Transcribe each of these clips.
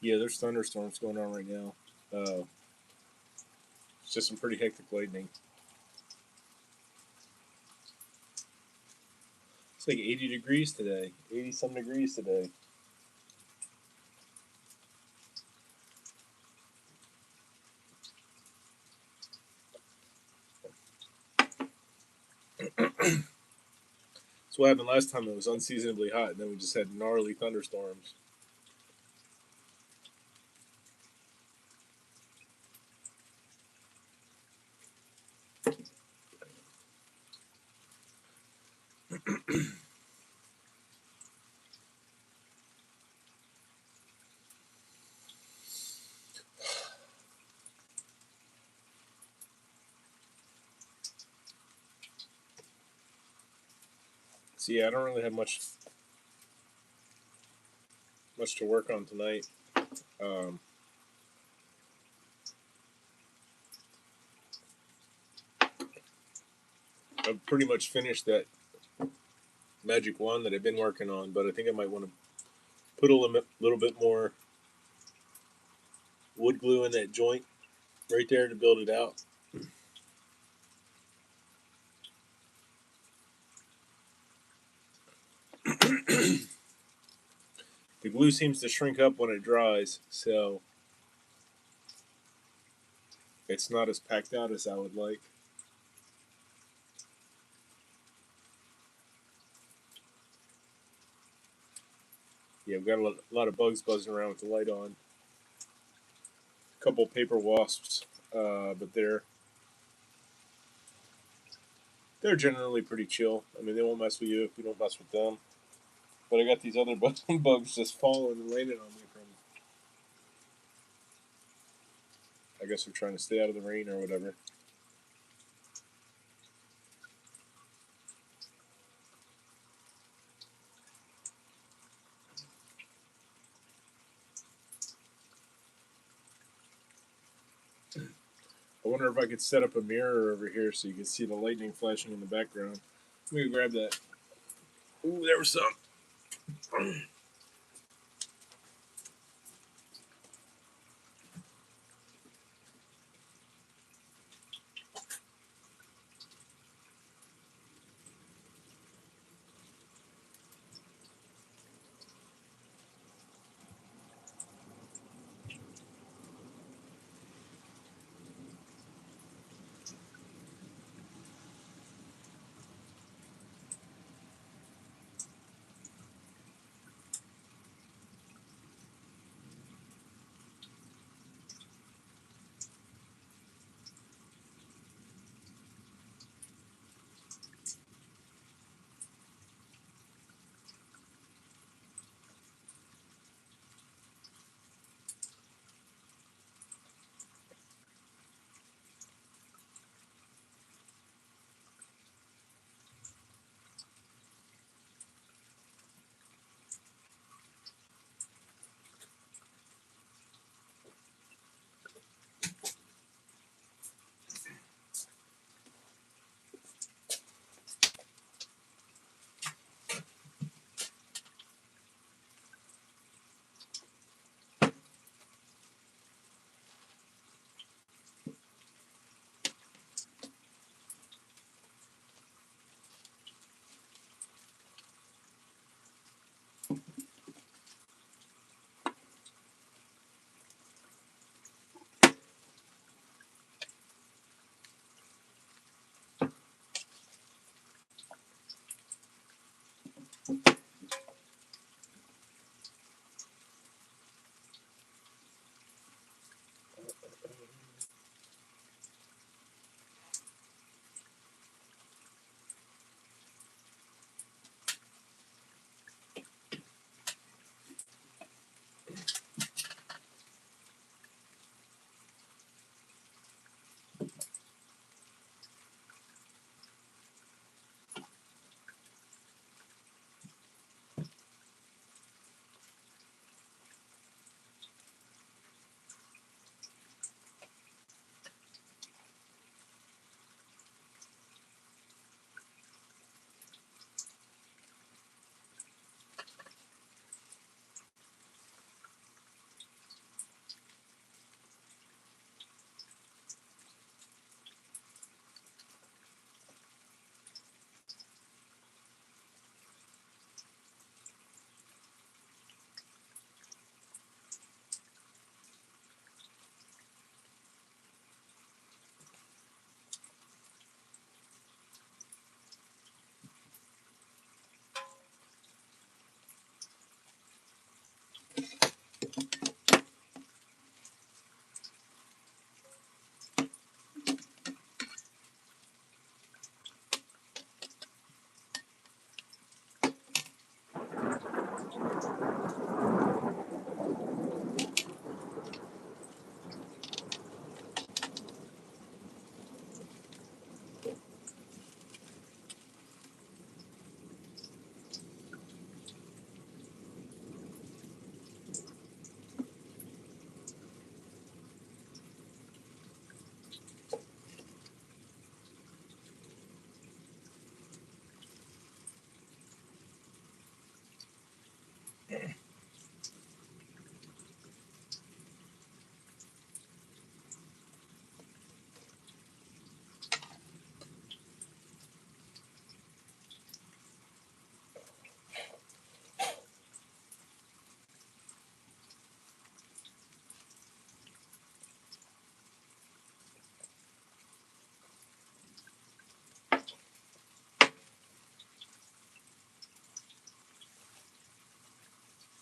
Yeah, there's thunderstorms going on right now. It's just some pretty hectic lightning. It's like 80 degrees today. 80 some degrees today. That's what happened last time. It was unseasonably hot, and then we just had gnarly thunderstorms. So yeah, I don't really have much to work on tonight. Um, I've pretty much finished that Magic Wand that I've been working on, but I think I might want to put a little bit more wood glue in that joint right there to build it out. The glue seems to shrink up when it dries, so it's not as packed out as I would like. Yeah, I've got a lot of bugs buzzing around with the light on. A couple paper wasps, but they're generally pretty chill. I mean, they won't mess with you if you don't mess with them. But I got these other bugs just falling and landing on me from. I guess they're trying to stay out of the rain or whatever. I wonder if I could set up a mirror over here so you can see the lightning flashing in the background. Let me grab that. Ooh, there was some.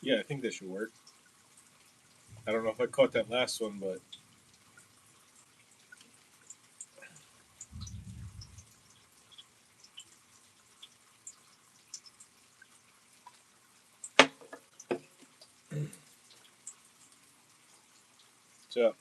Yeah, I think that should work. I don't know if I caught that last one, but so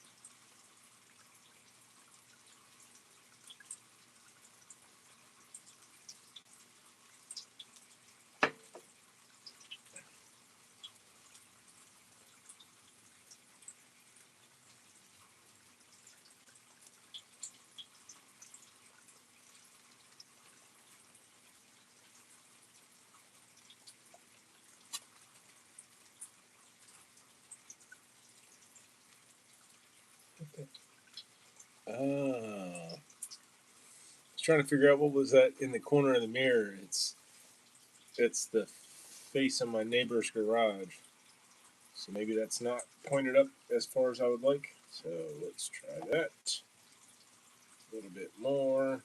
I was trying to figure out what was that in the corner of the mirror. It's the face of my neighbor's garage. So maybe that's not pointed up as far as I would like. So let's try that. A little bit more.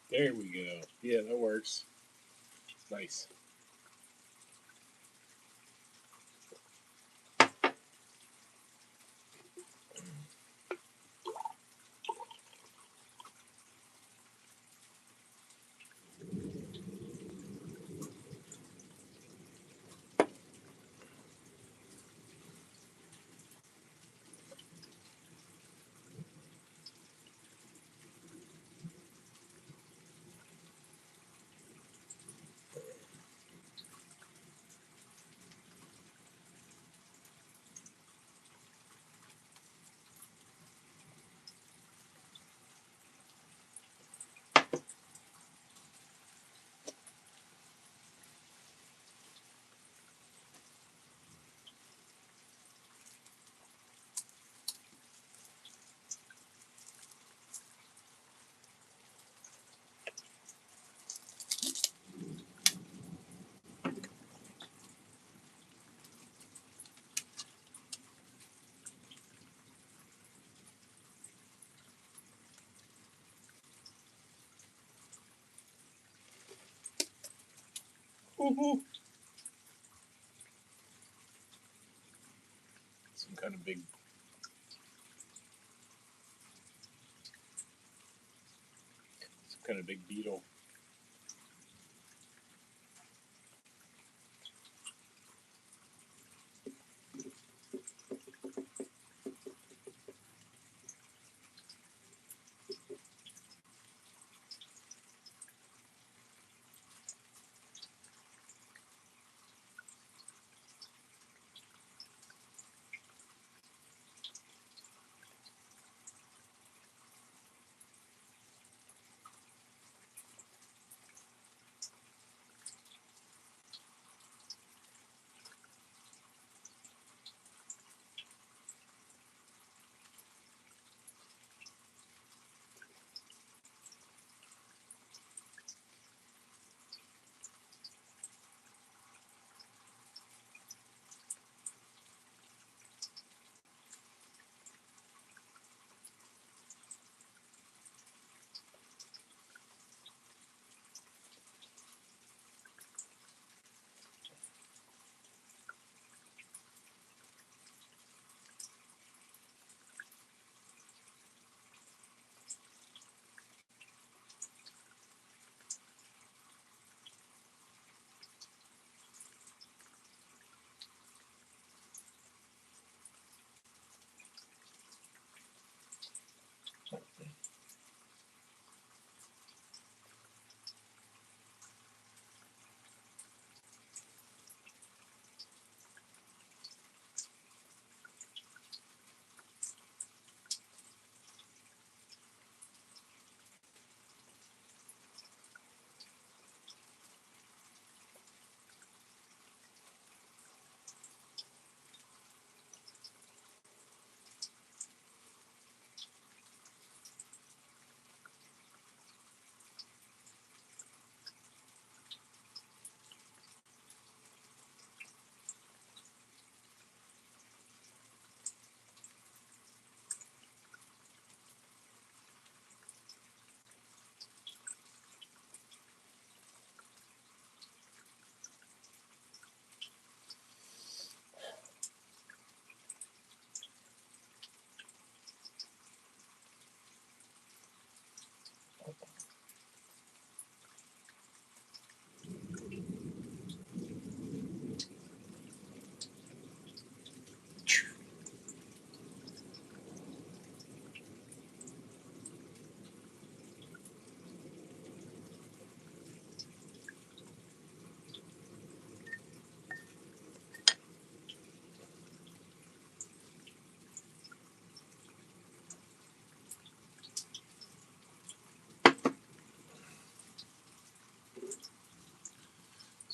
There we go. Yeah, that works. Nice. Woo-hoo. Some kind of big beetle.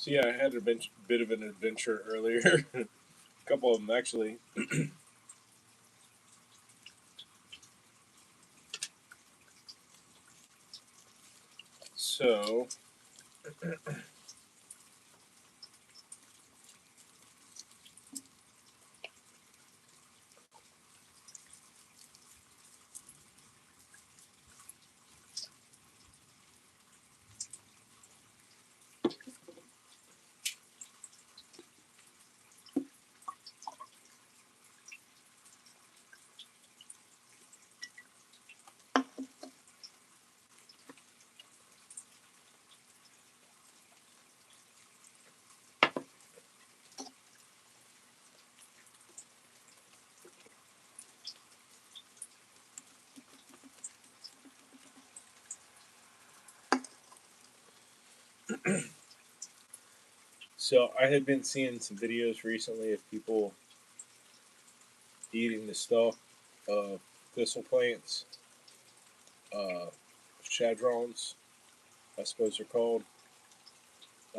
So yeah, I had a bit of an adventure earlier. A couple of them actually. So I had been seeing some videos recently of people eating the stalk of thistle plants, uh, chadrons, I suppose they're called.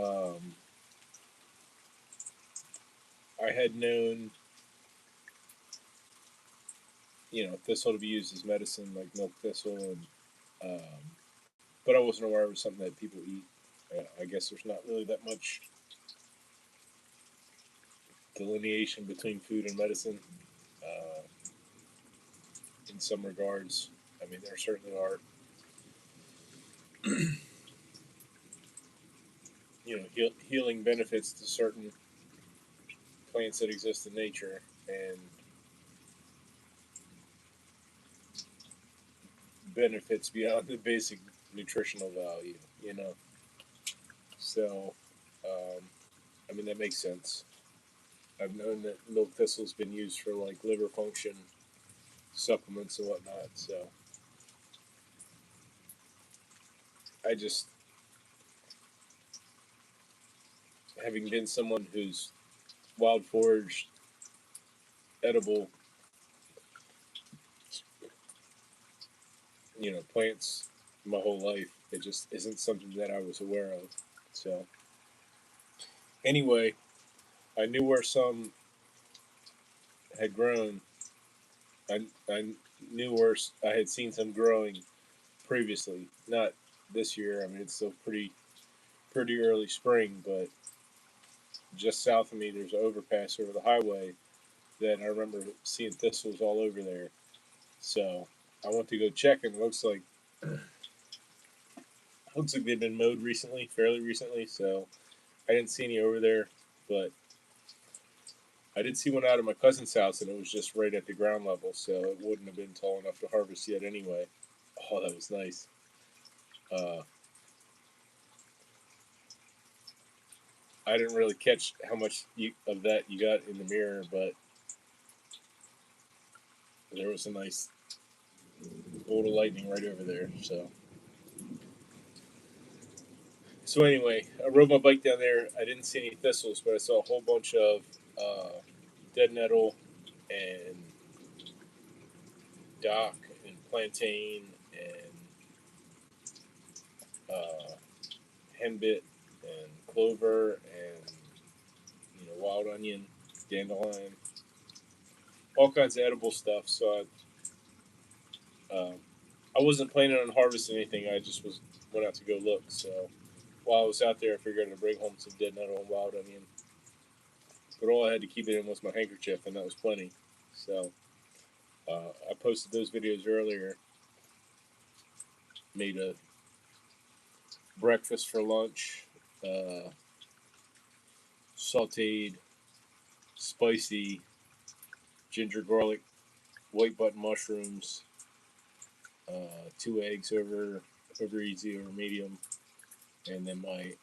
Um, I had known, thistle to be used as medicine, like milk thistle, and but I wasn't aware it was something that people eat. I guess there's not really that much delineation between food and medicine uh, in some regards. I mean, there certainly are, healing benefits to certain plants that exist in nature, and benefits beyond the basic nutritional value. You know, so I mean that makes sense. I've known that milk thistle's been used for like liver function supplements and whatnot. So I just, having been someone who's wild foraged edible, plants my whole life, it just isn't something that I was aware of. So anyway, I knew where some had grown. I knew where I had seen some growing previously. Not this year. I mean, it's still pretty early spring, but just south of me, there's an overpass over the highway that I remember seeing thistles all over there. So I went to go check, and it looks like they've been mowed recently, fairly recently. So I didn't see any over there, but I did see one out of my cousin's house, and it was just right at the ground level, so it wouldn't have been tall enough to harvest yet anyway. Oh, that was nice. Uh, I didn't really catch how much of that you got in the mirror, but there was a nice bolt of lightning right over there. So anyway, I rode my bike down there. I didn't see any thistles, but I saw a whole bunch of uh, dead nettle and dock and plantain and uh, henbit and clover and wild onion, dandelion, all kinds of edible stuff. So I wasn't planning on harvesting anything. I just went out to go look. So while I was out there, I figured I'd bring home some dead nettle and wild onion. But all I had to keep it in was my handkerchief, and that was plenty. So I posted those videos earlier. Made a breakfast for lunch, uh, sautéed, spicy ginger garlic, white button mushrooms, 2 eggs over easy over medium, and then my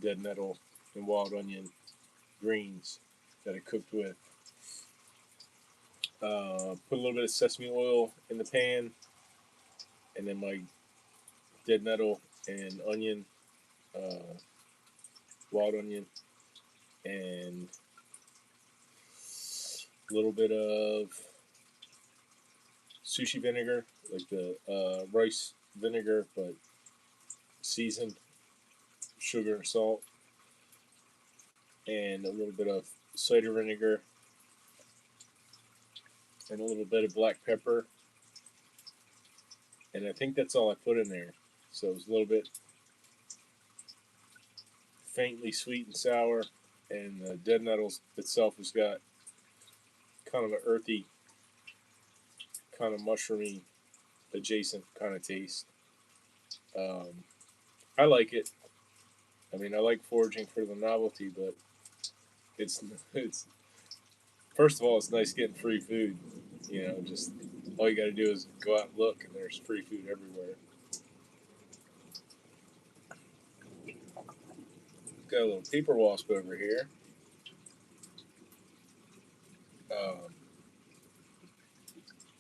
dead nettle and wild onion greens that I cooked with. Put a little bit of sesame oil in the pan, and then my dead nettle and onion, uh, wild onion, and a little bit of sushi vinegar, like the rice vinegar, but seasoned, sugar and salt, and a little bit of cider vinegar and a little bit of black pepper, and I think that's all I put in there. So it was a little bit faintly sweet and sour, and the dead nettles itself has got kind of an earthy, kind of mushroomy adjacent kind of taste. Um, I like it. I mean, I like foraging for the novelty, but it's first of all, it's nice getting free food. You know, just all you got to do is go out and look, and there's free food everywhere. Got a little paper wasp over here. Um,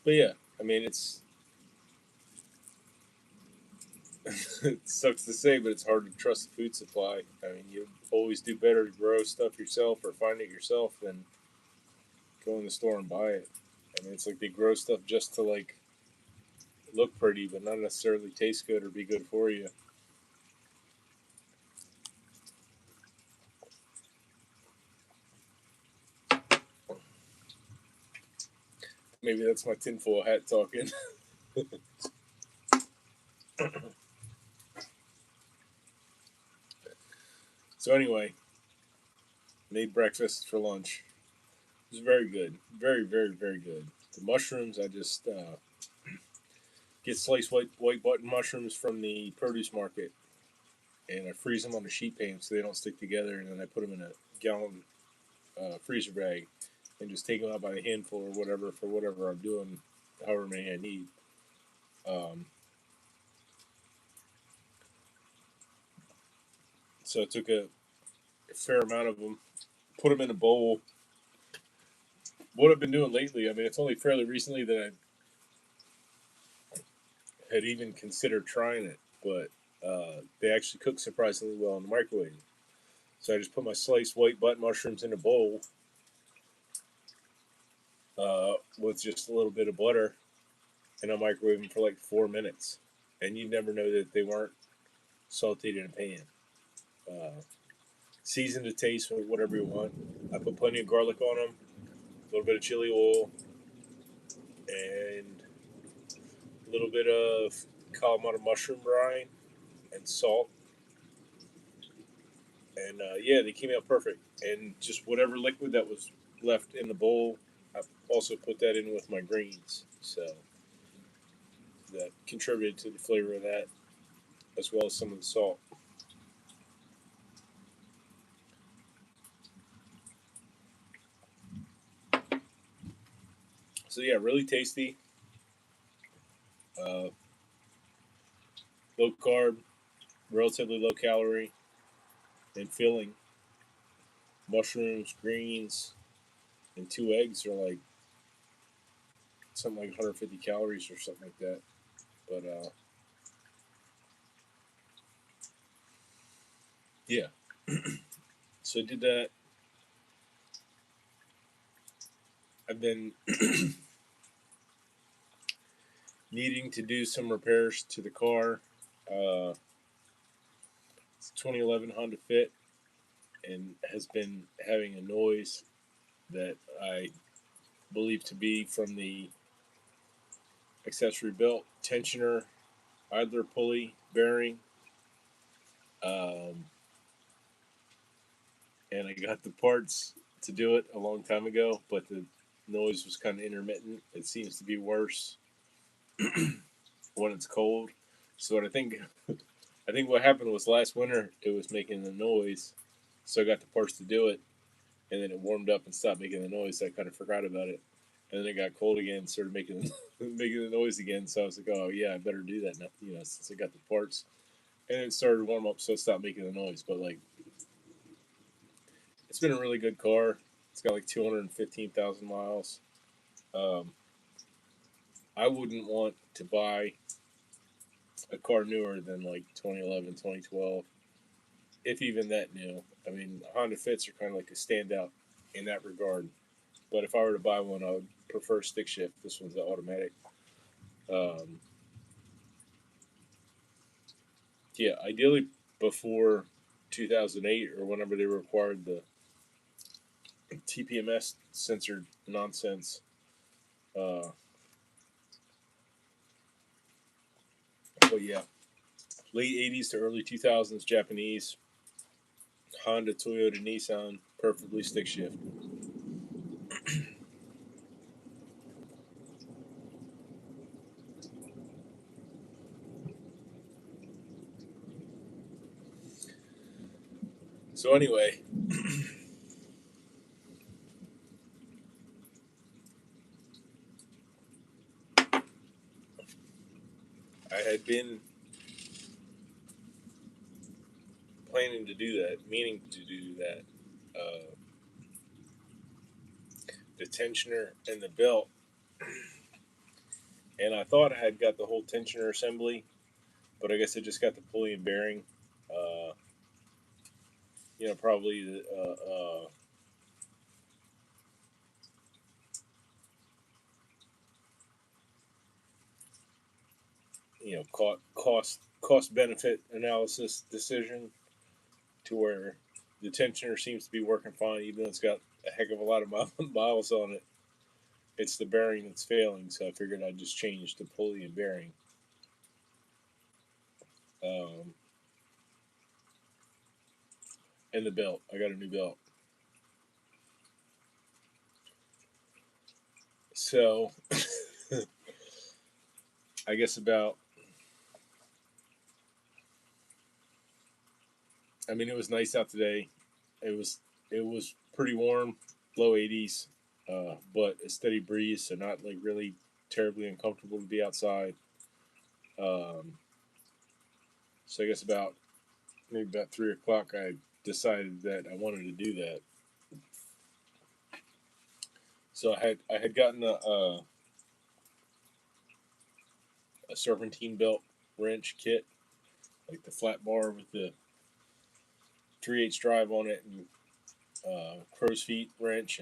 but yeah, I mean, it sucks to say, but it's hard to trust the food supply. I mean, you always do better to grow stuff yourself or find it yourself than go in the store and buy it. I mean, it's like they grow stuff just to like look pretty, but not necessarily taste good or be good for you. Maybe that's my tinfoil hat talking. So anyway, made breakfast for lunch. It was very good, very very very good. The mushrooms, I just get sliced white button mushrooms from the produce market, and I freeze them on a sheet pan so they don't stick together, and then I put them in a gallon freezer bag, and just take them out by the handful or whatever for whatever I'm doing, however many I need. Um, so I took a fair amount of them, put them in a bowl. What I've been doing lately, I mean, it's only fairly recently that I had even considered trying it, but they actually cook surprisingly well in the microwave. So I just put my sliced white button mushrooms in a bowl with just a little bit of butter, and I microwave them for like 4 minutes. And you never know that they weren't sauteed in a pan. Uh, Season to taste with whatever you want. I put plenty of garlic on them, a little bit of chili oil, and a little bit of Kalamata mushroom brine and salt. And yeah, they came out perfect. And just whatever liquid that was left in the bowl, I also put that in with my greens. So that contributed to the flavor of that, as well as some of the salt. So yeah, really tasty, uh, low carb, relatively low calorie, and filling. Mushrooms, greens, and 2 eggs are like something like 150 calories or something like that. But yeah, so I did that. I've been needing to do some repairs to the car. Uh, it's 2011 Honda Fit and has been having a noise that I believe to be from the accessory belt tensioner, idler pulley bearing. Um, and I got the parts to do it a long time ago, but the noise was kind of intermittent. It seems to be worse when it's cold. So what I think what happened was last winter it was making the noise, so I got the parts to do it, and then it warmed up and stopped making the noise. So I kind of forgot about it, and then it got cold again, started making making the noise again. So I was like, oh yeah, I better do that now, you know, since I got the parts. And it started to warm up, so it stopped making the noise. But like, it's been a really good car. It's got like 215,000 miles. Um, I wouldn't want to buy a car newer than like 2011, 2012, if even that new. I mean, Honda Fits are kind of like a standout in that regard. But if I were to buy one, I would prefer stick shift. This one's the automatic. Um, yeah, ideally before 2008 or whenever they required the TPMS sensor nonsense. But yeah, late 80s to early 2000s Japanese, Honda, Toyota, Nissan, perfectly stick shift. So anyway, I had been planning to do that, meaning to do that. The tensioner and the belt, and I thought I had got the whole tensioner assembly, but I guess I just got the pulley and bearing. Uh, probably the cost benefit analysis decision to where the tensioner seems to be working fine, even though it's got a heck of a lot of miles on it. It's the bearing that's failing, so I figured I'd just change the pulley and bearing. Um, and the belt. I got a new belt. So, I guess it was nice out today. It was pretty warm, low 80s, but a steady breeze, so not like really terribly uncomfortable to be outside. Um, so I guess maybe about 3 o'clock, I decided that I wanted to do that. So I had gotten a serpentine belt wrench kit, like the flat bar with the 3/8 drive on it, and crow's feet wrench,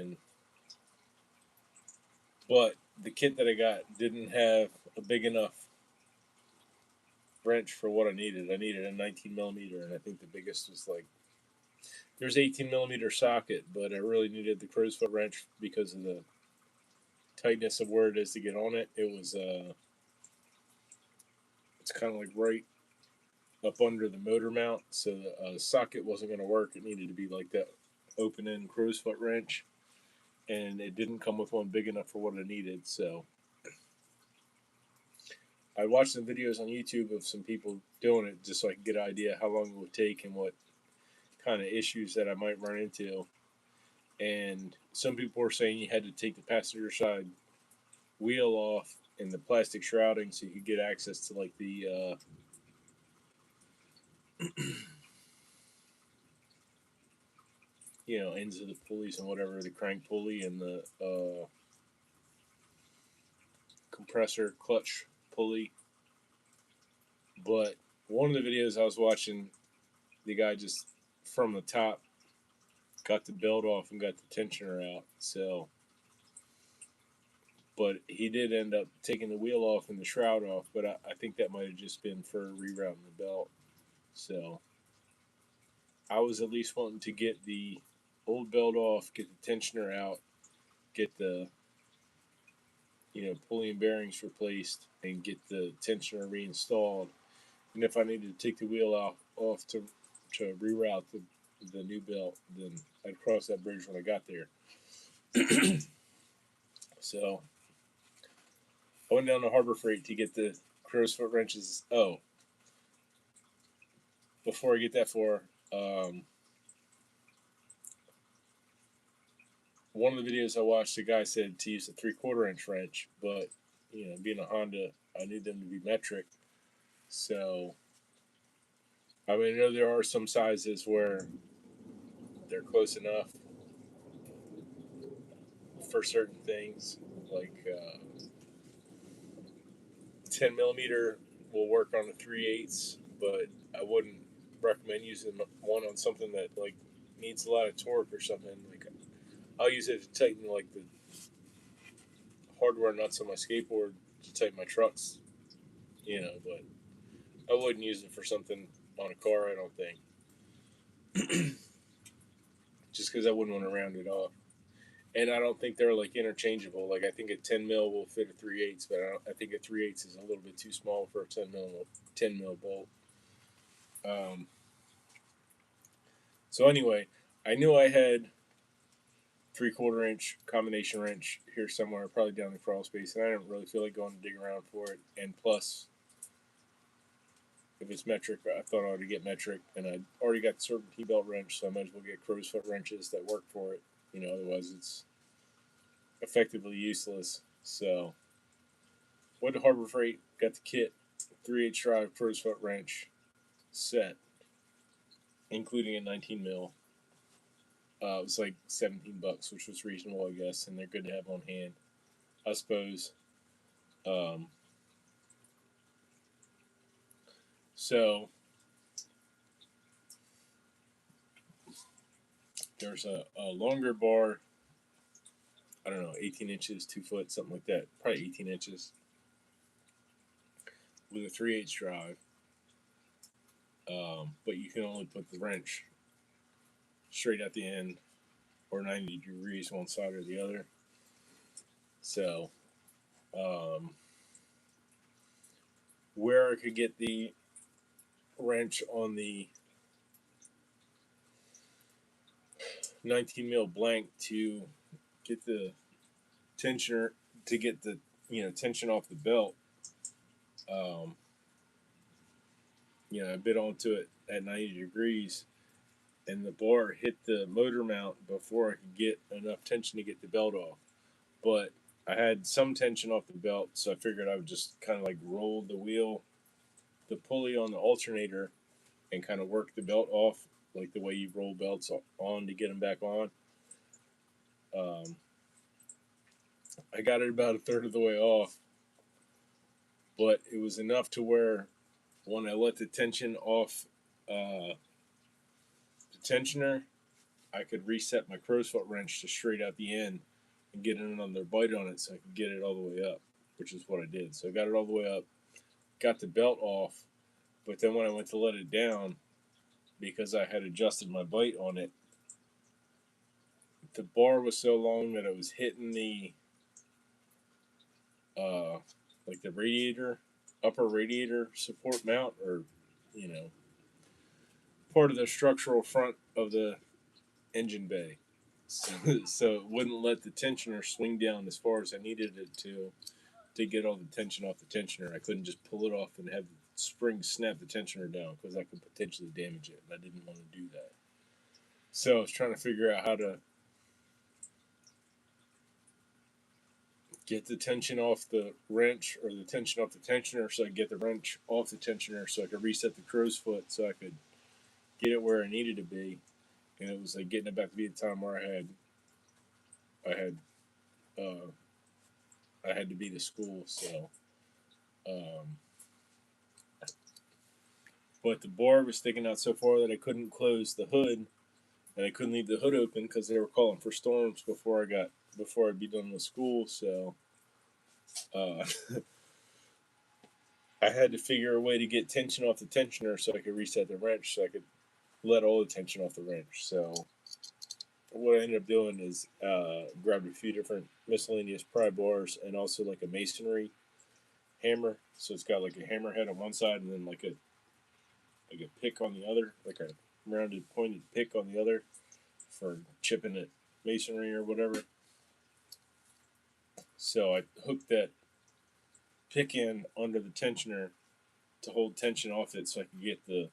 but the kit that I got didn't have a big enough wrench for what I needed. I needed a 19 millimeter, and I think the biggest was like there's 18 millimeter socket, but I really needed the crow's foot wrench because of the tightness of where it is to get on it. It's kind of like right up under the motor mount, so the socket wasn't going to work. It needed to be like that open end crow's foot wrench, and it didn't come with one big enough for what I needed. So I watched some videos on YouTube of some people doing it just so I could get an idea how long it would take and what kind of issues that I might run into. And some people were saying you had to take the passenger side wheel off and the plastic shrouding so you could get access to like the ends of the pulleys and whatever, the crank pulley and the compressor clutch pulley. But one of the videos I was watching, the guy just from the top got the belt off and got the tensioner out. So, but he did end up taking the wheel off and the shroud off. But I think that might have just been for rerouting the belt. So I was at least wanting to get the old belt off, get the tensioner out, get the pulley and bearings replaced, and get the tensioner reinstalled. And if I needed to take the wheel off to reroute the new belt, then I'd cross that bridge when I got there. So I went down to Harbor Freight to get the crow's foot wrenches. Oh, before I get that far, one of the videos I watched, the guy said to use a 3/4 inch wrench, but being a Honda, I need them to be metric. So, I know there are some sizes where they're close enough for certain things, like 10 millimeter will work on the 3/8, but I wouldn't recommend using one on something that like needs a lot of torque or something. Like I'll use it to tighten like the hardware nuts on my skateboard to tighten my trucks, but I wouldn't use it for something on a car. I don't think, just because I wouldn't want to round it off. and I don't think they're like interchangeable. Like I think a 10 mil will fit a 3/8, but I think a 3/8 is a little bit too small for a 10 mil bolt. Um, so anyway, I knew I had 3/4 inch combination wrench here somewhere, probably down the crawl space, and I didn't really feel like going to dig around for it. And plus, if it's metric, I thought I ought to get metric, and I already got the Serpentine belt wrench, so I might as well get crow's foot wrenches that work for it. Otherwise it's effectively useless. So went to Harbor Freight, got the kit, 3/8 drive crow's foot wrench set, including a 19 mil. It was like $17, which was reasonable, I guess, and they're good to have on hand, I suppose. Um, so there's a longer bar, I don't know, 18 inches, 2 foot, something like that, probably 18 inches, with a 3/8 drive. But you can only put the wrench straight at the end or 90 degrees one side or the other. So, where I could get the wrench on the 19 mil blank to get the tensioner, to get the tension off the belt, um, I bit onto it at 90 degrees, and the bar hit the motor mount before I could get enough tension to get the belt off. But I had some tension off the belt, so I figured I would just kind of like roll the wheel, the pulley on the alternator, and kind of work the belt off like the way you roll belts on to get them back on. Um, I got it about a third of the way off, but it was enough to where when I let the tension off the tensioner, I could reset my crow's foot wrench to straight out the end and get another bite on it so I could get it all the way up, which is what I did. So I got it all the way up, got the belt off, but then when I went to let it down, because I had adjusted my bite on it, the bar was so long that it was hitting the uh, like the radiator, upper radiator support mount, or you know, part of the structural front of the engine bay. So it wouldn't let the tensioner swing down as far as I needed it to get all the tension off the tensioner. I couldn't just pull it off and have the spring snap the tensioner down because I could potentially damage it, and I didn't want to do that. So I was trying to figure out how to get the tension off the wrench or the tension off the tensioner so I could get the wrench off the tensioner so I could reset the crow's foot so I could get it where I needed to be. And it was like getting it back to be the time where I had uh, I had to be to school. So, um, but the bar was sticking out so far that I couldn't close the hood, and I couldn't leave the hood open because they were calling for storms before I'd be done with school. So, uh, I had to figure a way to get tension off the tensioner so I could reset the wrench so I could let all the tension off the wrench. So what I ended up doing is grabbed a few different miscellaneous pry bars and also like a masonry hammer. So it's got like a hammerhead on one side and then like a pick on the other, like a rounded pointed pick on the other for chipping at masonry or whatever. So I hooked that pick end under the tensioner to hold tension off it so I could get the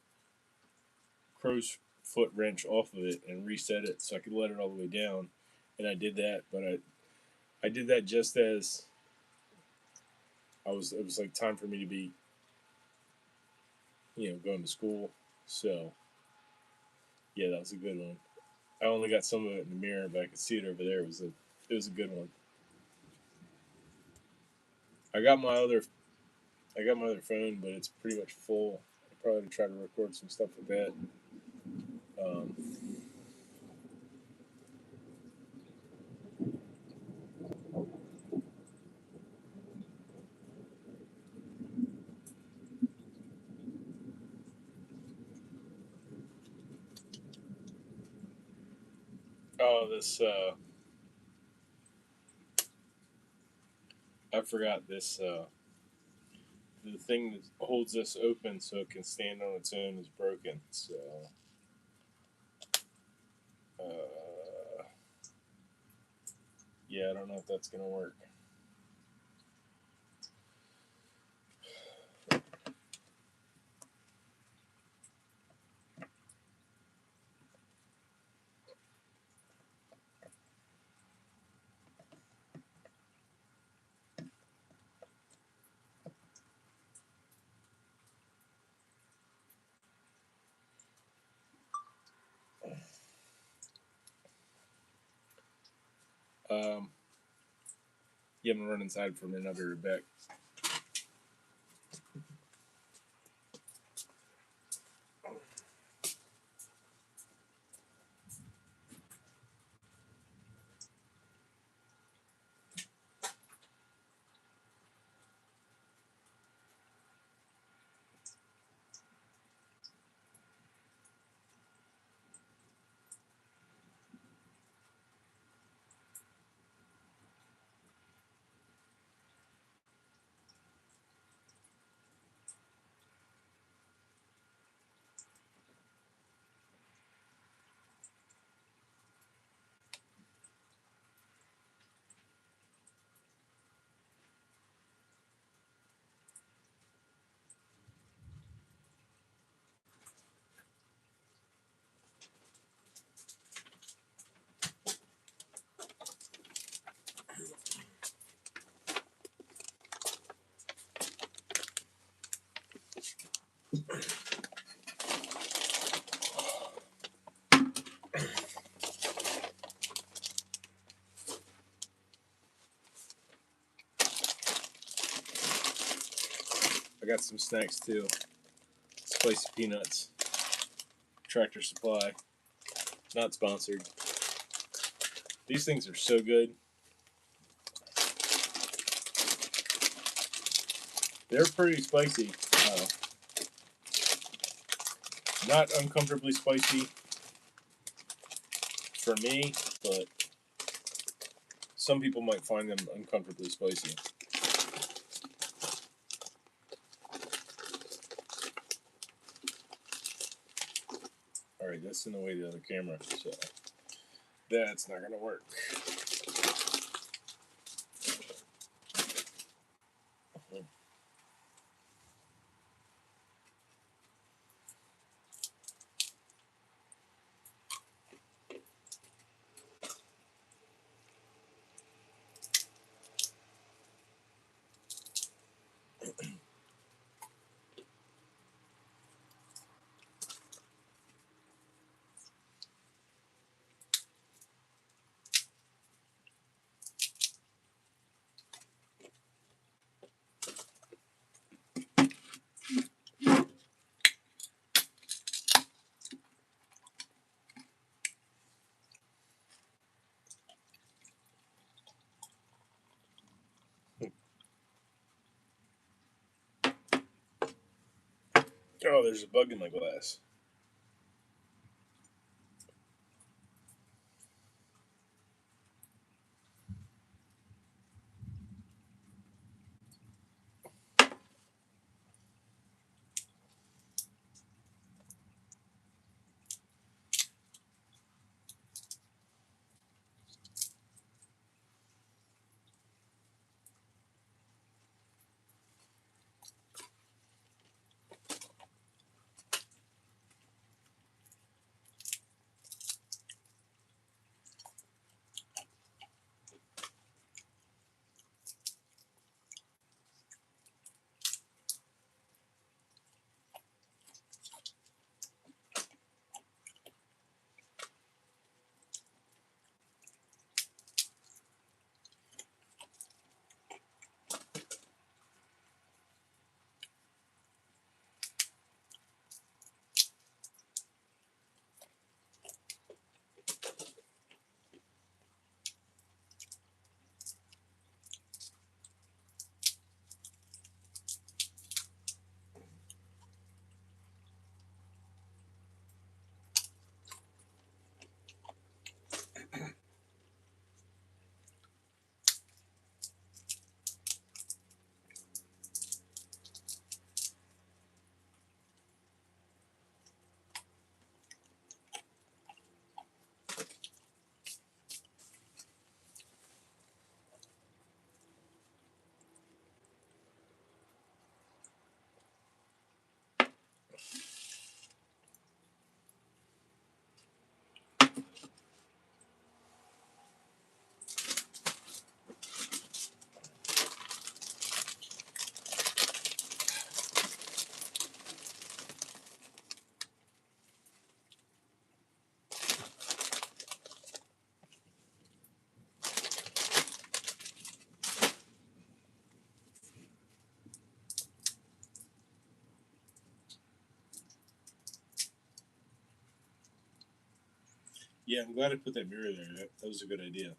crow's foot wrench off of it and reset it so I could let it all the way down. And I did that, but I did that just as it was like time for me to be, going to school. So yeah, that was a good one. I only got some of it in the mirror, but I could see it over there. It was a good one. I got my other phone, but it's pretty much full. I'll probably try to record some stuff with that. Um, oh, this I forgot this. The thing that holds this open so it can stand on its own is broken. So, uh, yeah, I don't know if that's gonna work. Um, yeah, I'm gonna run inside for a minute. I'll be right back. I got some snacks too. Spicy peanuts. Tractor Supply. Not sponsored. These things are so good. They're pretty spicy. Not uncomfortably spicy for me, but some people might find them uncomfortably spicy. Alright, that's in the way of the other camera, so that's not going to work. Oh, there's a bug in my glass. Yeah, I'm glad I put that mirror there. That was a good idea.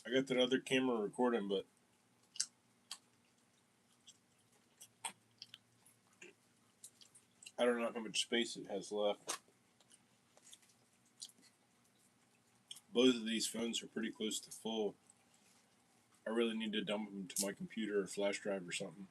I got that other camera recording, but I don't know how much space it has left. Both of these phones are pretty close to full. I really need to dump them to my computer or flash drive or something.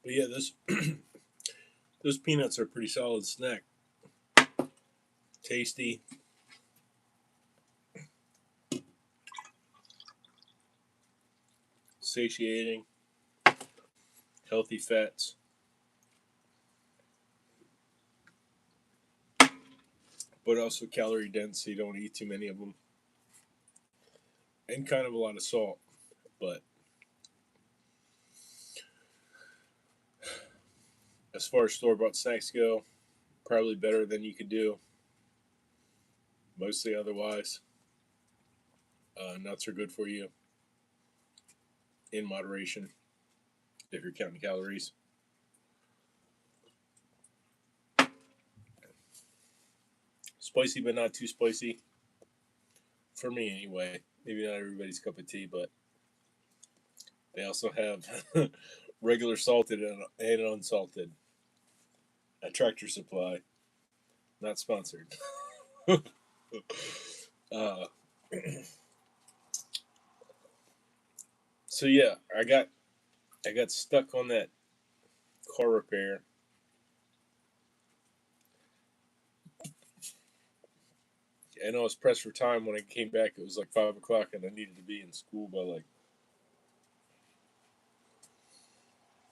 But yeah, those peanuts are a pretty solid snack. Tasty, satiating, healthy fats. but also calorie dense, so you don't eat too many of them, and kind of a lot of salt. But as far as store bought snacks go, probably better than you could do. Mostly otherwise, nuts are good for you in moderation if you're counting calories. Spicy, but not too spicy. For me, anyway. Maybe not everybody's cup of tea, but they also have regular salted and unsalted. A Tractor Supply, not sponsored. uh, so yeah, I got stuck on that car repair. And I was pressed for time when I came back. It was like 5 o'clock, and I needed to be in school by like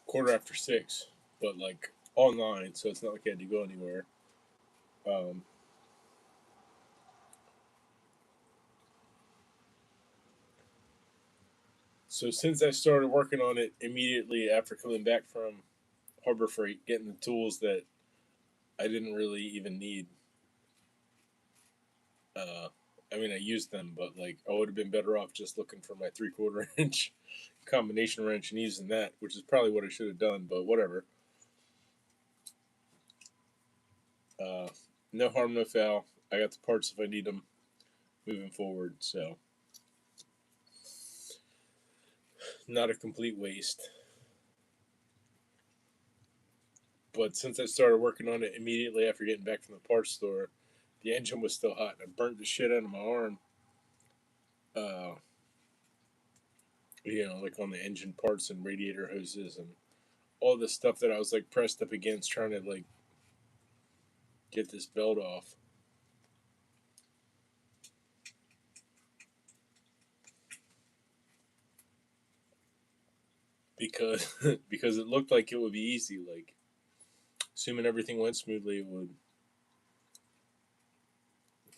quarter after 6. But like online, so it's not like I had to go anywhere. Um, so since I started working on it immediately after coming back from Harbor Freight, getting the tools that I didn't really even need. Uh, I mean, I used them, but like I would have been better off just looking for my 3/4 inch combination wrench and using that, which is probably what I should have done. But whatever. Uh, no harm, no foul. I got the parts if I need them moving forward. So not a complete waste. But since I started working on it immediately after getting back from the parts store, the engine was still hot, and I burnt the shit out of my arm. Uh, like on the engine parts and radiator hoses and all the stuff that I was like pressed up against trying to like get this belt off. Because because it looked like it would be easy. Like assuming everything went smoothly, it would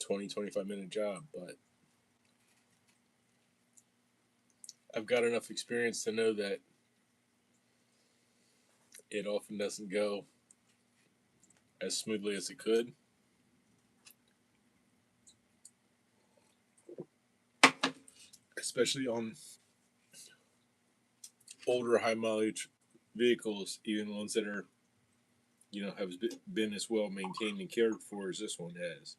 20-25 minute job. But I've got enough experience to know that it often doesn't go as smoothly as it could. Especially on older high mileage vehicles, even ones that are have been as well maintained and cared for as this one has.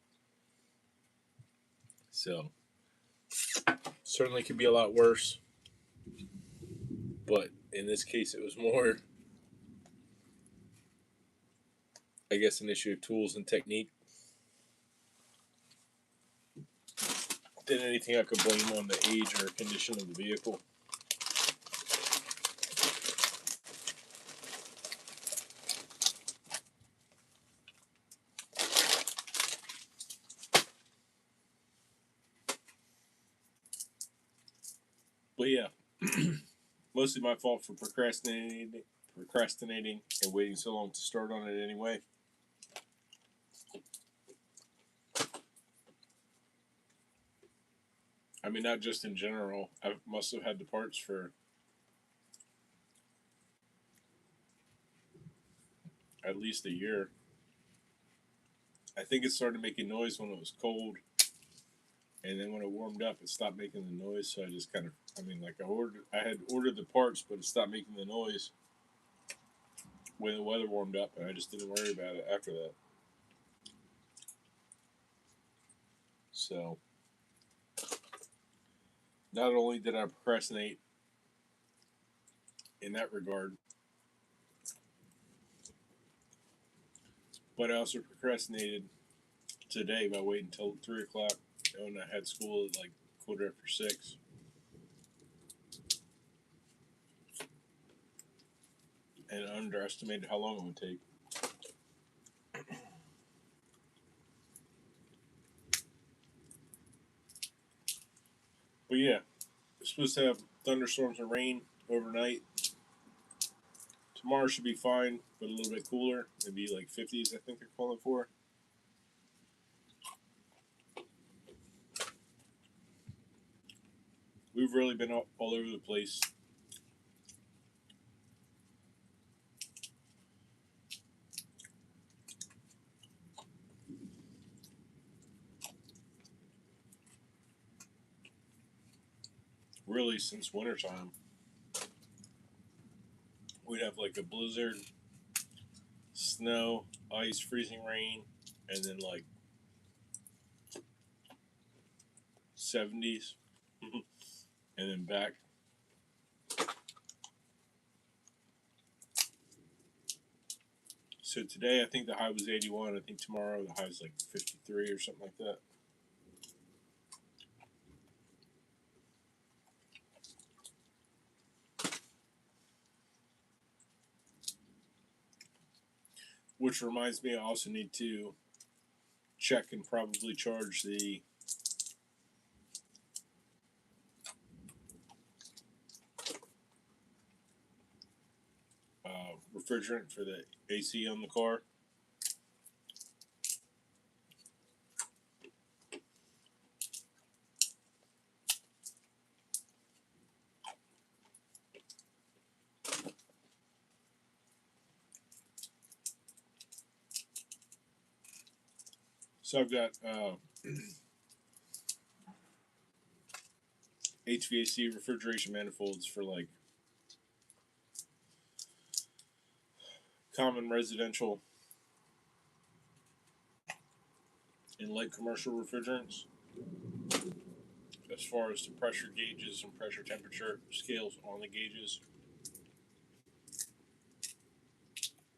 So certainly could be a lot worse, but in this case, it was more, I guess, an issue of tools and technique than anything I could blame on the age or condition of the vehicle. But yeah, mostly my fault for procrastinating, and waiting so long to start on it anyway. I mean, not just in general. I must have had the parts for at least a year. I think it started making noise when it was cold, and then when it warmed up, it stopped making the noise. So I just kind of, I mean, like I had ordered the parts, but it stopped making the noise when the weather warmed up, and I just didn't worry about it after that. So not only did I procrastinate in that regard, but I also procrastinated today by waiting until 3 o'clock when I had school at like quarter after 6, and underestimated how long it would take. But yeah, we're supposed to have thunderstorms and rain overnight. Tomorrow should be fine, but a little bit cooler. Maybe like 50s, I think they're calling for. we've really been all over the place. Really, since wintertime, we'd have like a blizzard, snow, ice, freezing rain, and then like 70s, and then back. So today, I think the high was 81. I think tomorrow the high is like 53 or something like that. Which reminds me, I also need to check and probably charge the refrigerant for the AC on the car. So I've got HVAC refrigeration manifolds for like common residential and light commercial refrigerants. As far as the pressure gauges and pressure temperature scales on the gauges,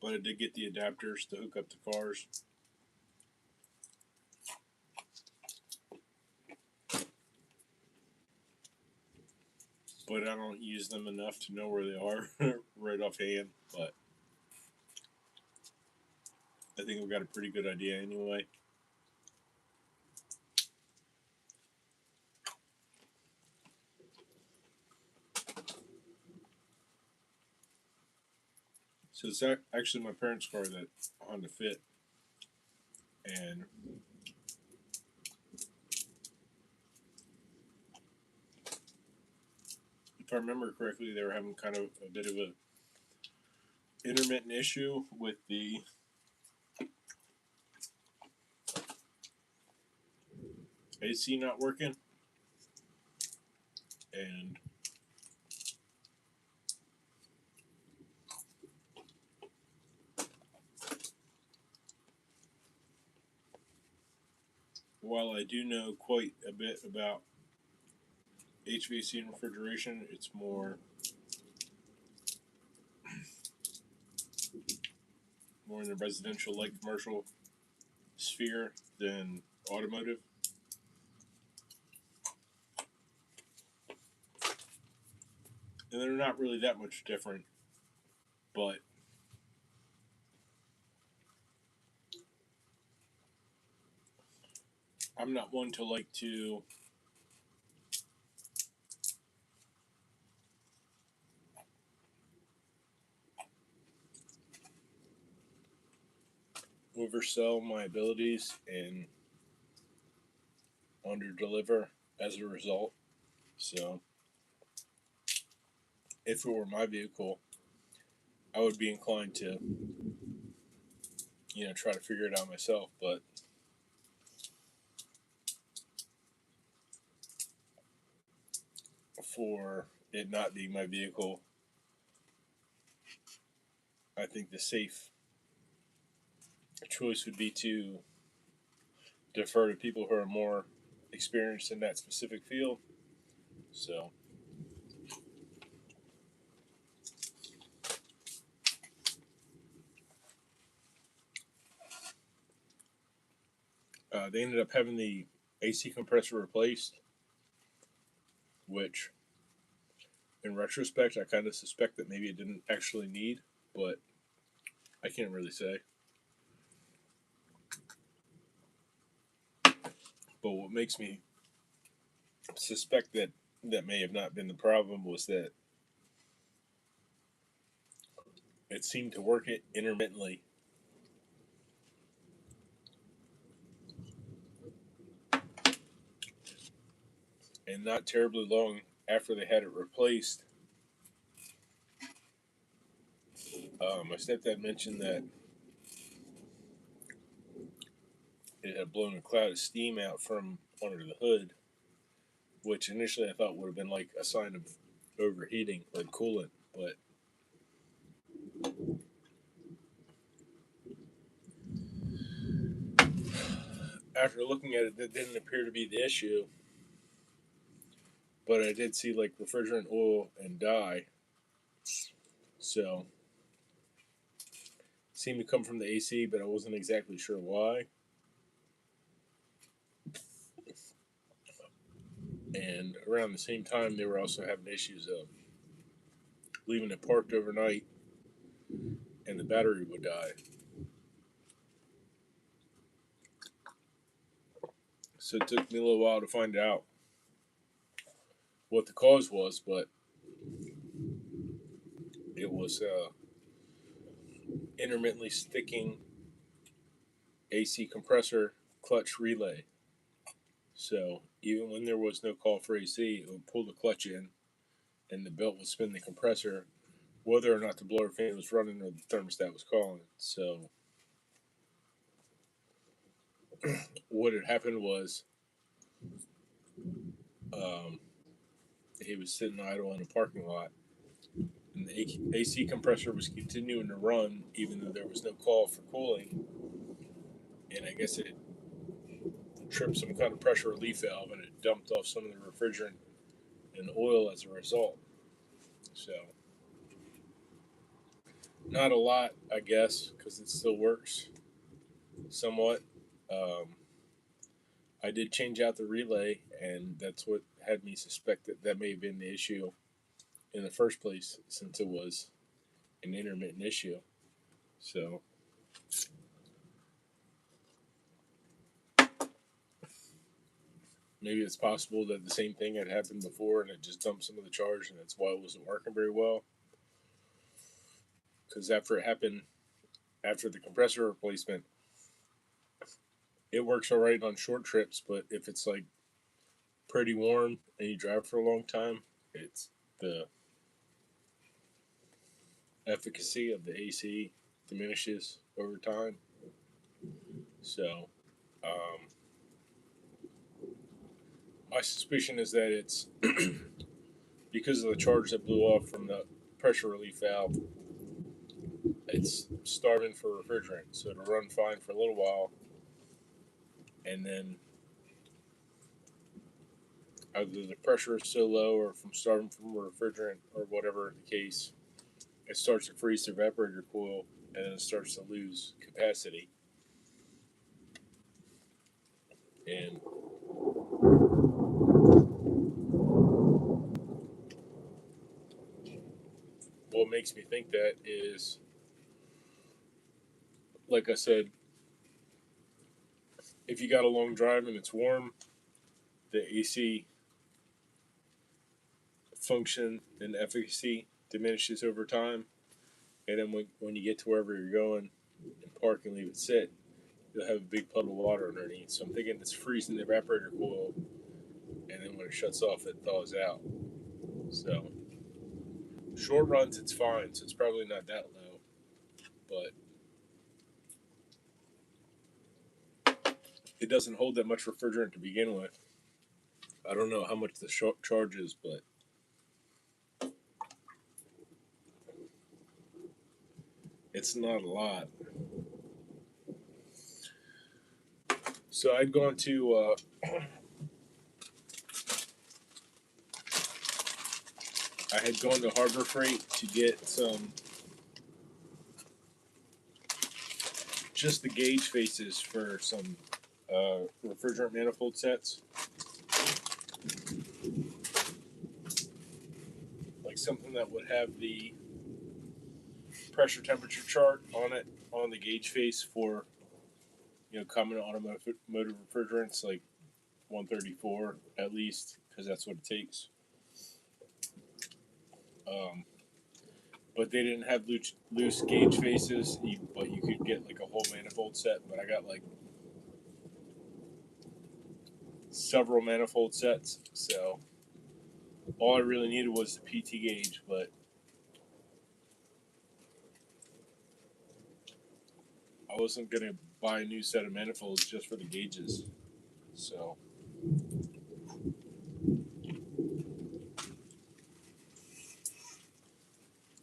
but I did get the adapters to hook up the cars. But I don't use them enough to know where they are right offhand. But I think I've got a pretty good idea anyway. So it's actually my parents' car, that Honda Fit, and if I remember correctly, they were having kind of a bit of a intermittent issue with the AC not working, and while I do know quite a bit about HVAC and refrigeration, it's more in the residential, light commercial sphere than automotive. And they're not really that much different, but I'm not one to like to oversell my abilities and under deliver as a result. So if it were my vehicle, I would be inclined to, try to figure it out myself. But for it not being my vehicle, I think the safe choice would be to defer to people who are more experienced in that specific field. So they ended up having the AC compressor replaced, which in retrospect I kind of suspect that maybe it didn't actually need, but I can't really say. But what makes me suspect that that may have not been the problem was that it seemed to work it intermittently. And not terribly long after they had it replaced, my stepdad mentioned that it had blown a cloud of steam out from under the hood, which initially I thought would have been like a sign of overheating, like coolant. But after looking at it, that didn't appear to be the issue. But I did see like refrigerant oil and dye, so it seemed to come from the AC, but I wasn't exactly sure why. And around the same time, they were also having issues of leaving it parked overnight, and the battery would die. So it took me a little while to find out what the cause was, but it was intermittently sticking AC compressor clutch relay. So even when there was no call for AC, it would pull the clutch in, and the belt would spin the compressor, whether or not the blower fan was running or the thermostat was calling. So what had happened was, um, he was sitting idle in a parking lot, and the AC compressor was continuing to run even though there was no call for cooling. And I guess it tripped some kind of pressure relief valve, and it dumped off some of the refrigerant and oil as a result. So not a lot, I guess, because it still works somewhat. Um, I did change out the relay, and that's what had me suspect that that may have been the issue in the first place, since it was an intermittent issue. So maybe it's possible that the same thing had happened before, and it just dumped some of the charge, and that's why it wasn't working very well. Because after it happened, after the compressor replacement, it works all right on short trips, but if it's like pretty warm and you drive for a long time, it's the efficacy of the AC diminishes over time. So, um, my suspicion is that it's because of the charge that blew off from the pressure relief valve. It's starving for refrigerant, so it'll run fine for a little while, and then either the pressure is so low, or from starving from refrigerant, or whatever the case, it starts to freeze the evaporator coil, and then it starts to lose capacity. And what makes me think that is, like I said, if you got a long drive and it's warm, the AC function and efficacy diminishes over time. And then when you get to wherever you're going and park and leave it sit, you'll have a big puddle of water underneath. So I'm thinking it's freezing the evaporator coil, and then when it shuts off, it thaws out. So short runs, it's fine. So it's probably not that low, but it doesn't hold that much refrigerant to begin with. I don't know how much the charge is, but it's not a lot. So I'd gone to I had gone to Harbor Freight to get some, just the gauge faces for some refrigerant manifold sets, like something that would have the pressure temperature chart on it on the gauge face for, common automotive refrigerants like 134 at least, because that's what it takes. Um, but they didn't have loose gauge faces, but you could get like a whole manifold set. But I got like several manifold sets, so All I really needed was the PT gauge, but I wasn't gonna buy a new set of manifolds just for the gauges. So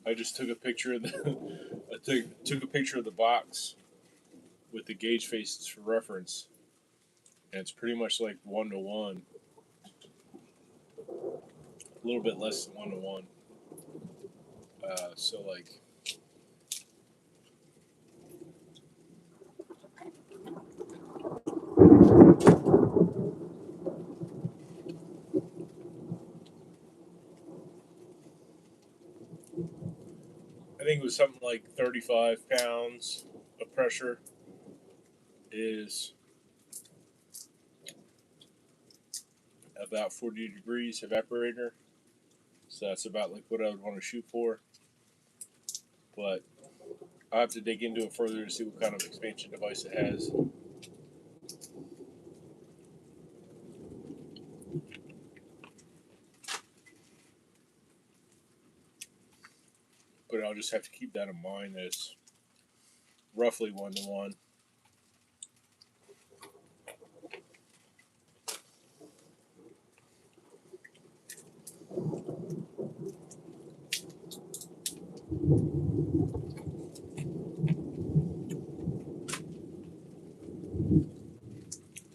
I just took a picture of the took a picture of the box with the gauge faces for reference, and it's pretty much like 1 to 1, a little bit less than 1 to 1. So like, I think it was something like 35 pounds of pressure is about 40 degrees evaporator. So that's about like what I would want to shoot for. But I have to dig into it further to see what kind of expansion device it has. But I'll just have to keep that in mind that it's roughly 1 to 1.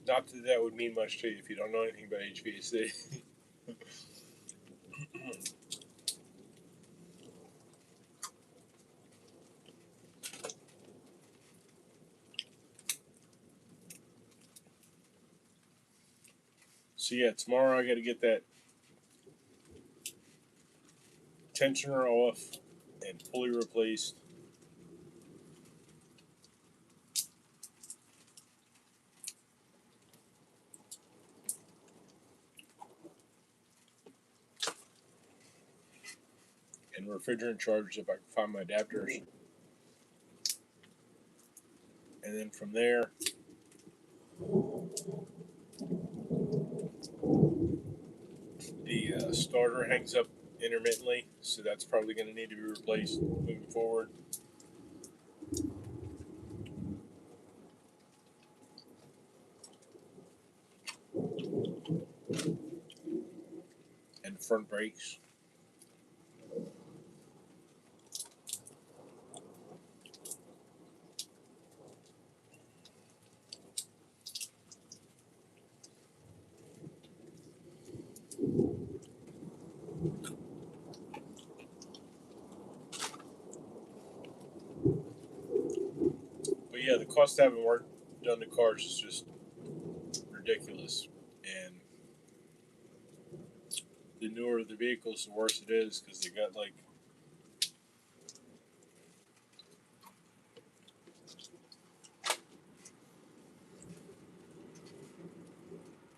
Not that that would mean much to you if you don't know anything about HVAC. So yeah, tomorrow I got to get that tensioner off and fully replaced. And refrigerant charged if I can find my adapters. And then from there, the starter hangs up intermittently, so that's probably going to need to be replaced moving forward. And front brakes. But yeah, the cost of having work done to cars is just ridiculous. And the newer the vehicles, the worse it is because they got like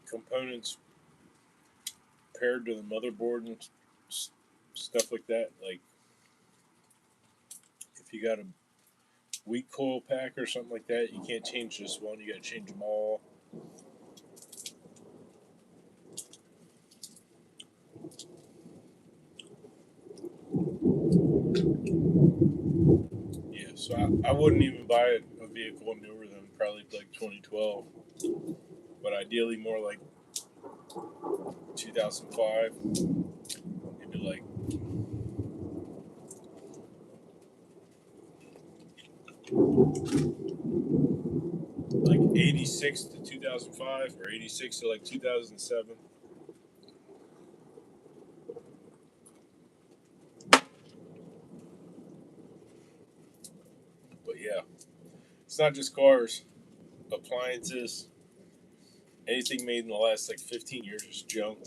components paired to the motherboard and stuff like that. Like if you got a weak coil pack or something like that, you can't change just one. You got to change them all. Yeah, so I wouldn't even buy a vehicle newer than probably like 2012, but ideally more like 2005, maybe like 86 to 2005 or 86 to like 2007. But yeah, it's not just cars, appliances, anything made in the last like 15 years is junk.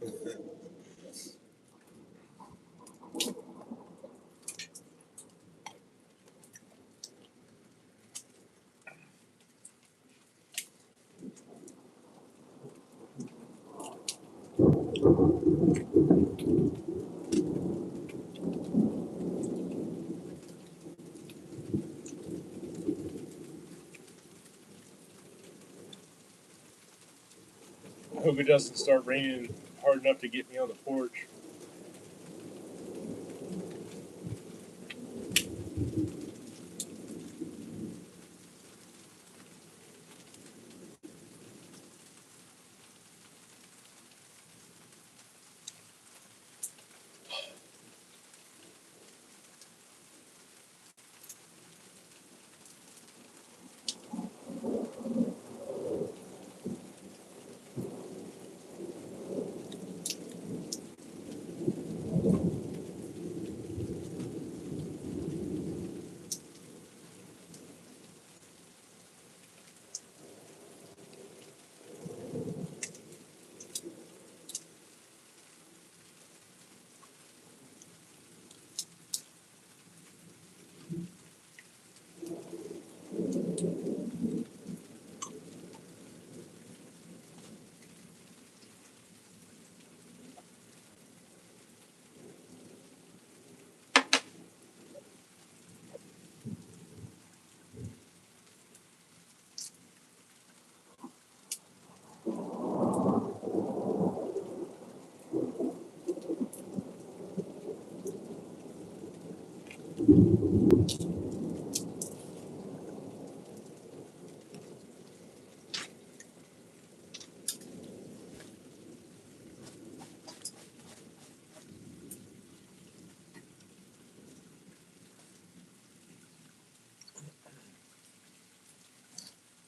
I hope it doesn't start raining hard enough to get me on the porch.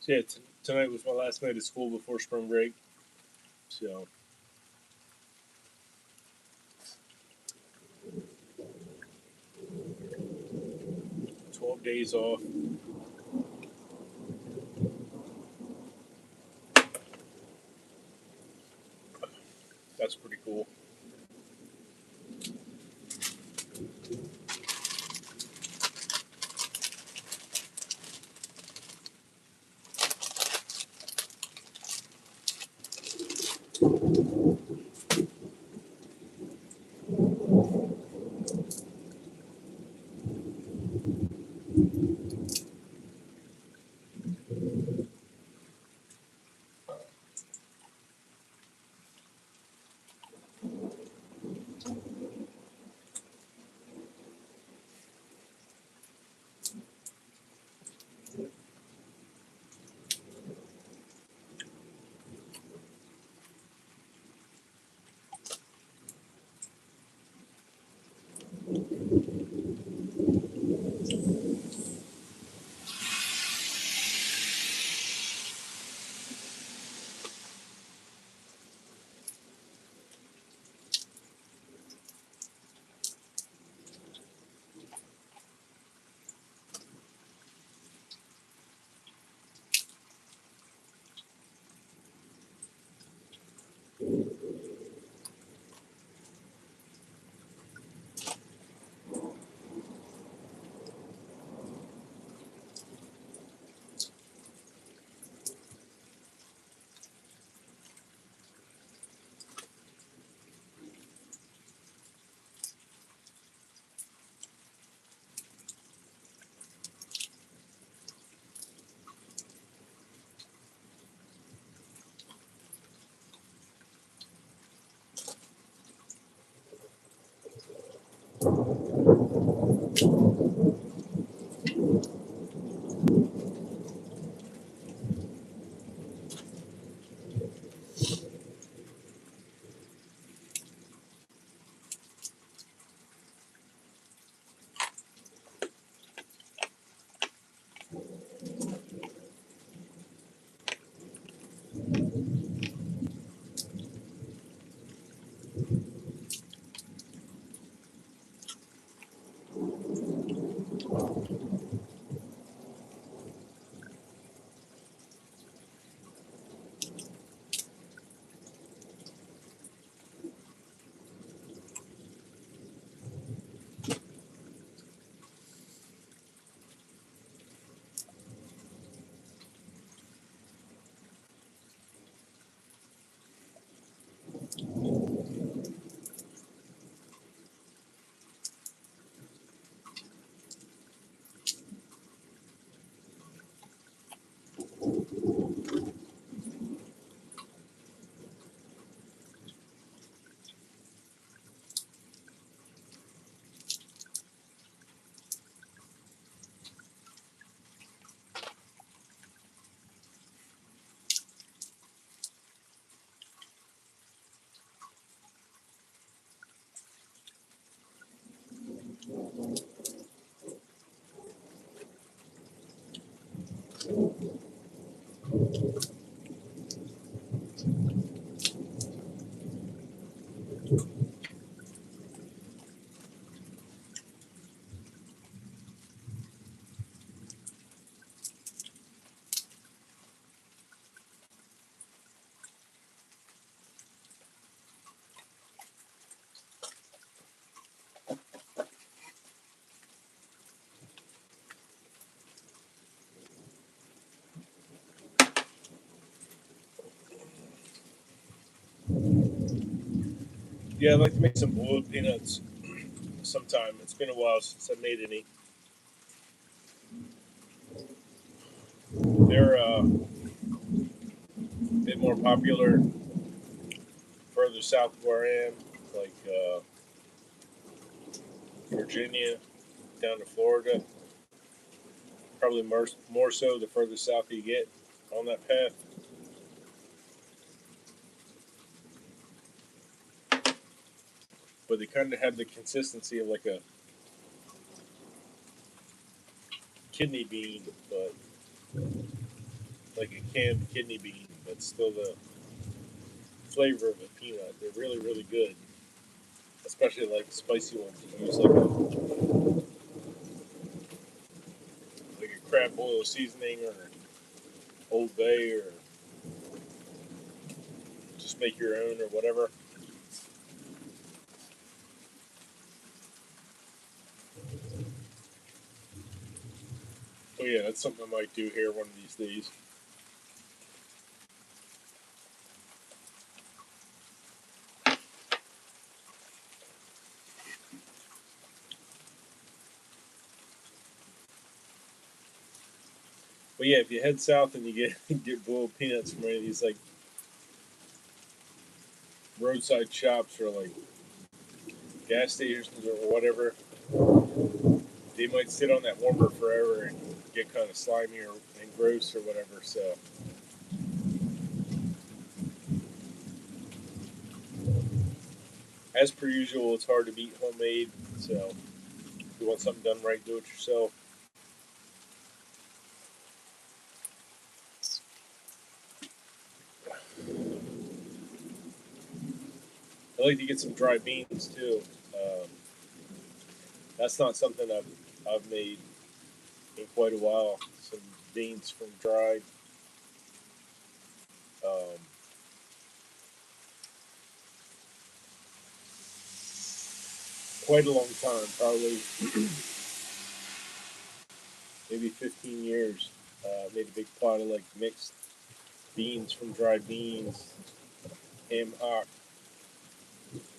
So yeah, tonight was my last night of school before spring break. So 12 days off. That's pretty cool. Yeah, I'd like to make some boiled peanuts sometime. It's been a while since I made any. They're a bit more popular further south of where I am, like Virginia down to Florida. Probably more so the further south you get on that path. But they kind of have the consistency of like a kidney bean, but like a canned kidney bean, but still the flavor of a peanut. They're really, really good, especially like spicy ones. You use like a crab boil seasoning or Old Bay or just make your own or whatever. Oh yeah, that's something I might do here one of these days. But yeah, if you head south and you get get boiled peanuts from any of these like roadside shops or like gas stations or whatever, they might sit on that warmer forever and get kind of slimy and gross or whatever. So as per usual, it's hard to beat homemade. So if you want something done right, do it yourself. I like to get some dry beans too. Um, that's not something I've made in quite a while. Some beans from dried. Um, Quite a long time, probably maybe 15 years. Made a big pot of like mixed beans from dried beans, ham hock,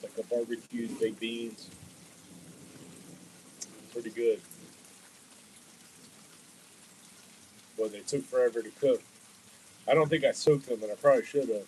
like a barbecued baked beans. Pretty good. But they took forever to cook. I don't think I soaked them, and I probably should have.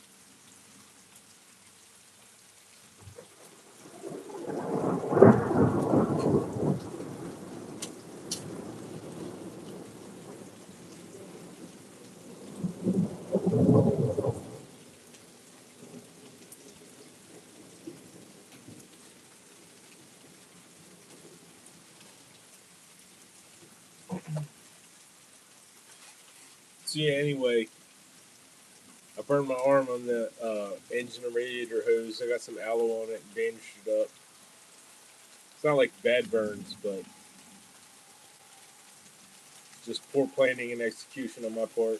So yeah, anyway, I burned my arm on the engine and radiator hose. I got some aloe on it and bandaged it up. It's not like bad burns, but just poor planning and execution on my part.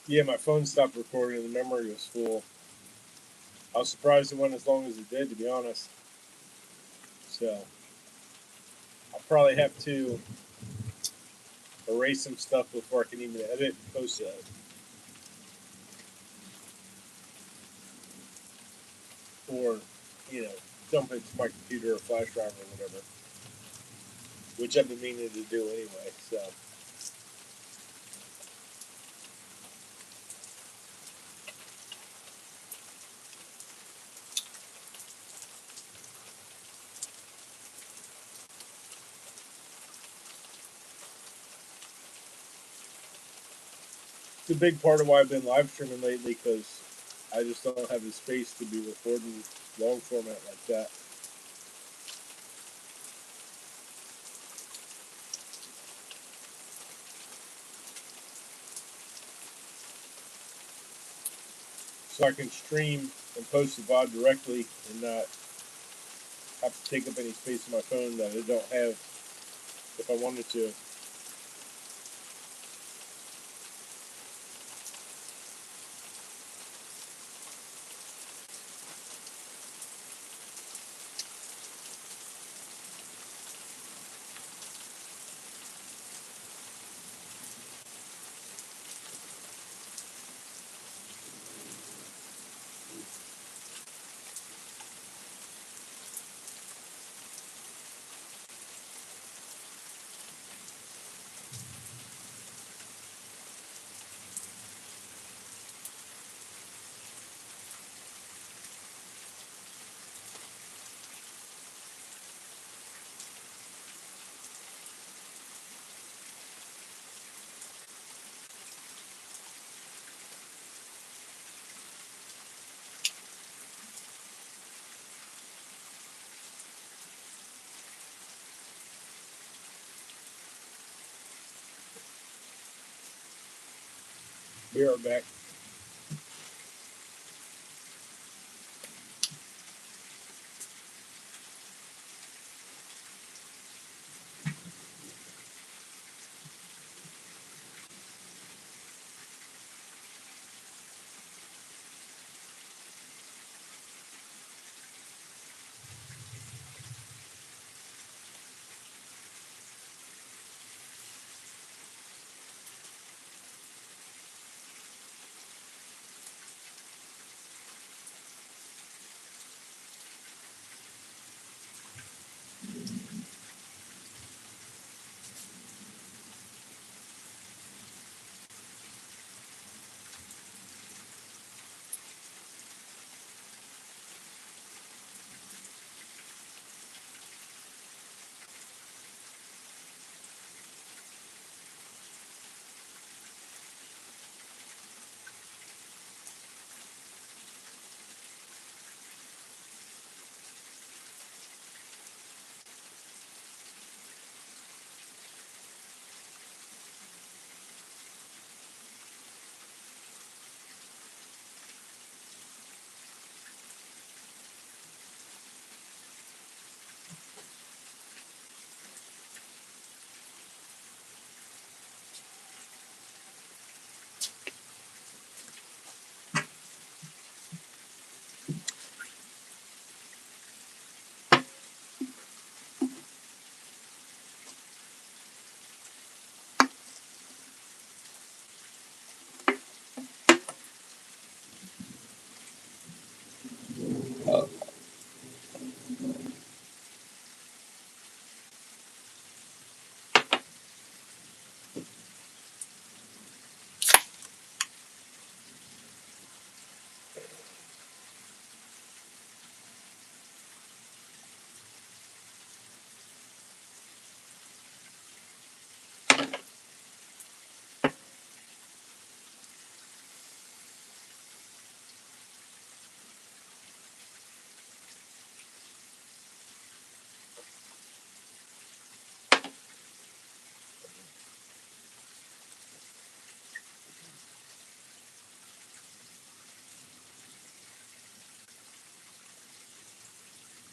Yeah, my phone stopped recording and the memory was full. I was surprised it went as long as it did, to be honest. So I'll probably have to erase some stuff before I can even edit and post it. Or, you know, dump it to my computer or flash drive or whatever. Which I've been meaning to do anyway, so. It's a big part of why I've been live streaming lately because I just don't have the space to be recording long format like that. So I can stream and post the VOD directly and not have to take up any space on my phone that I don't have if I wanted to. Be right back.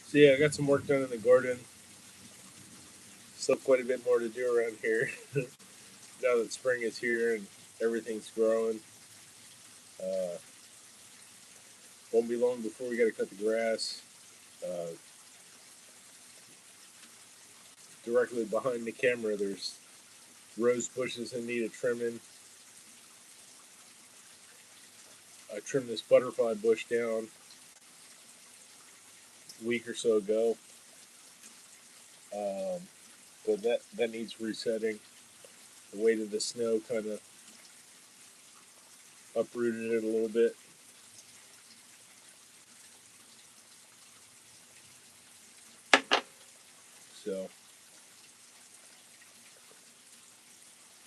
So yeah, I got some work done in the garden. Still quite a bit more to do around here now that spring is here and everything's growing. Uh, won't be long before we got to cut the grass. Uh, Directly behind the camera, there's rose bushes in need of trimming. I trimmed this butterfly bush down a week or so ago, um, but that needs resetting. The weight of the snow kind of uprooted it a little bit. So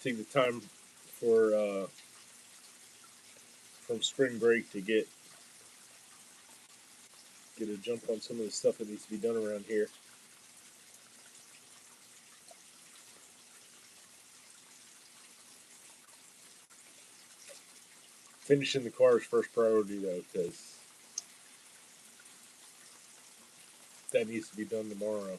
take the time for from spring break to get a jump on some of the stuff that needs to be done around here. Finishing the car is first priority though, because that needs to be done tomorrow.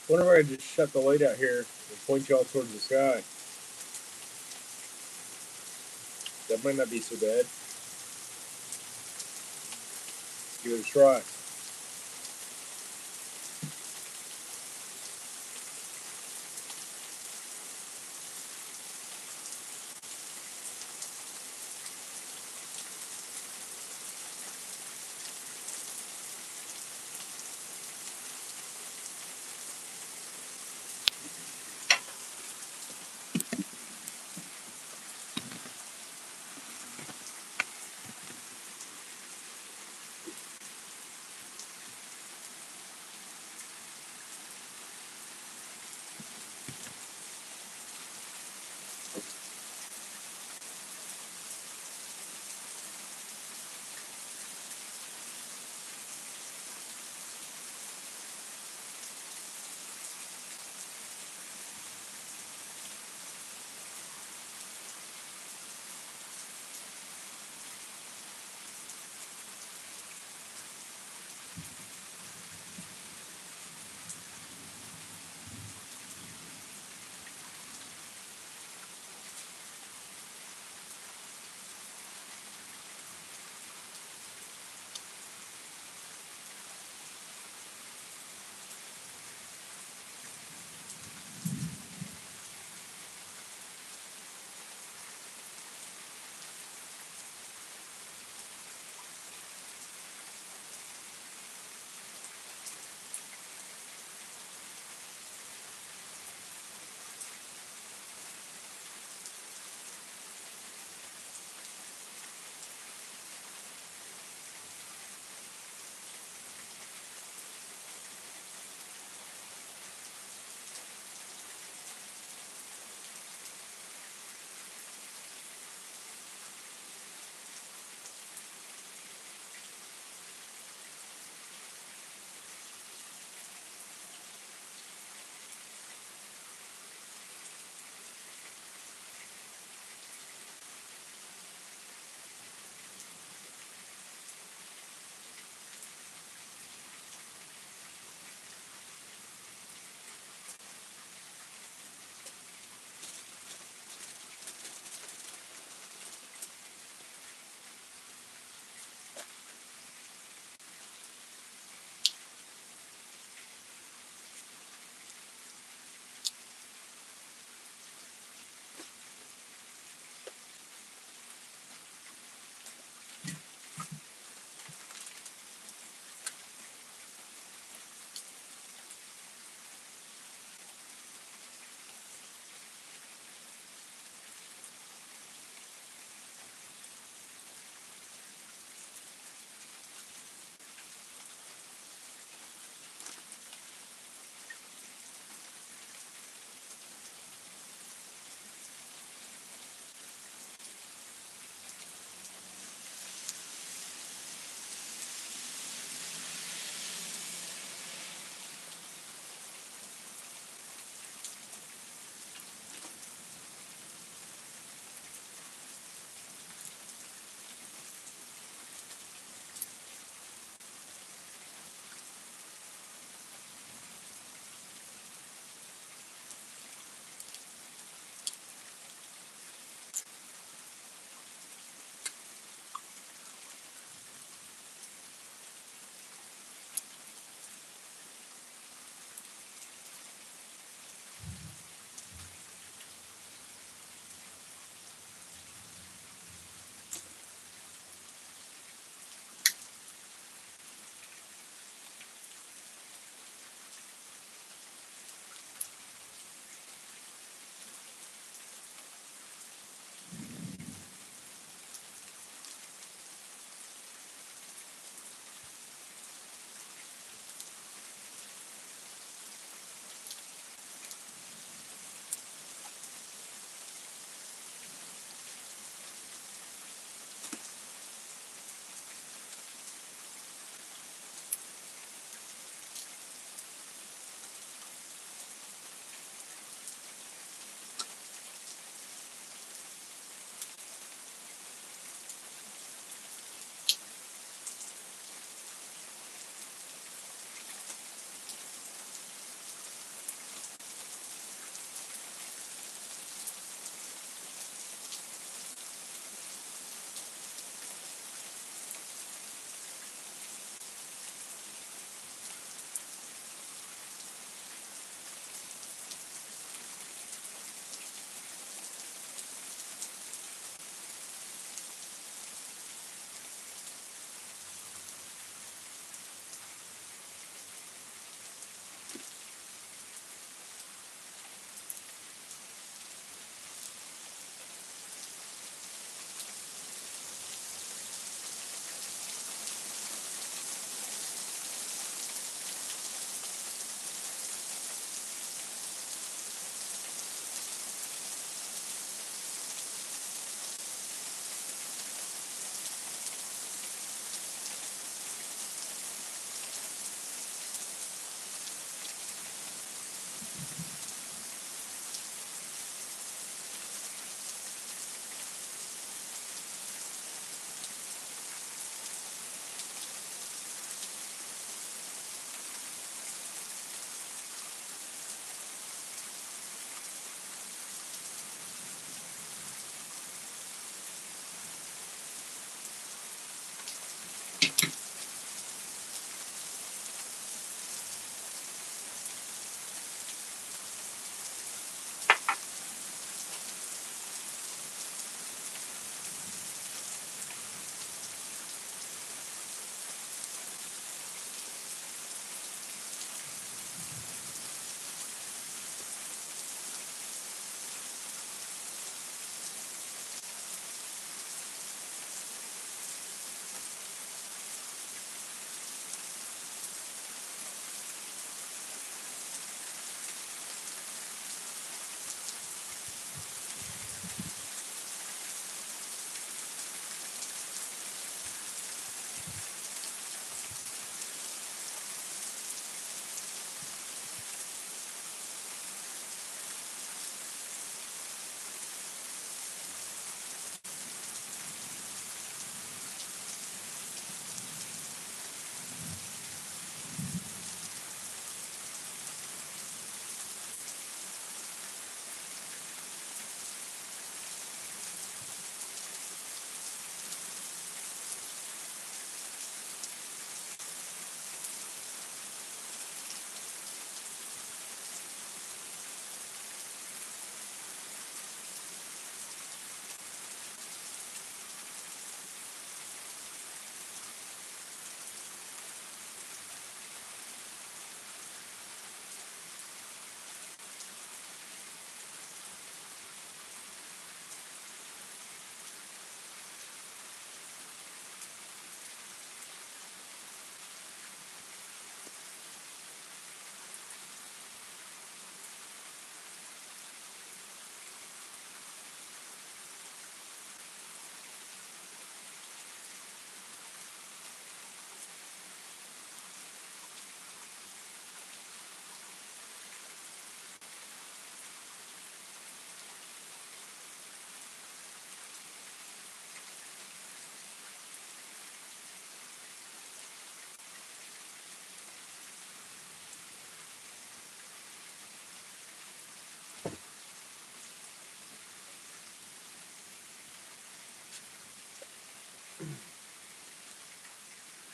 Whenever I just shut the light out here and point y'all towards the sky, that might not be so bad. Give it a try.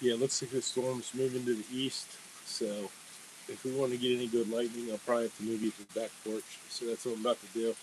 Yeah, it looks like the storm's moving to the east. So if we want to get any good lightning, I'll probably have to move you to the back porch. So that's what I'm about to do.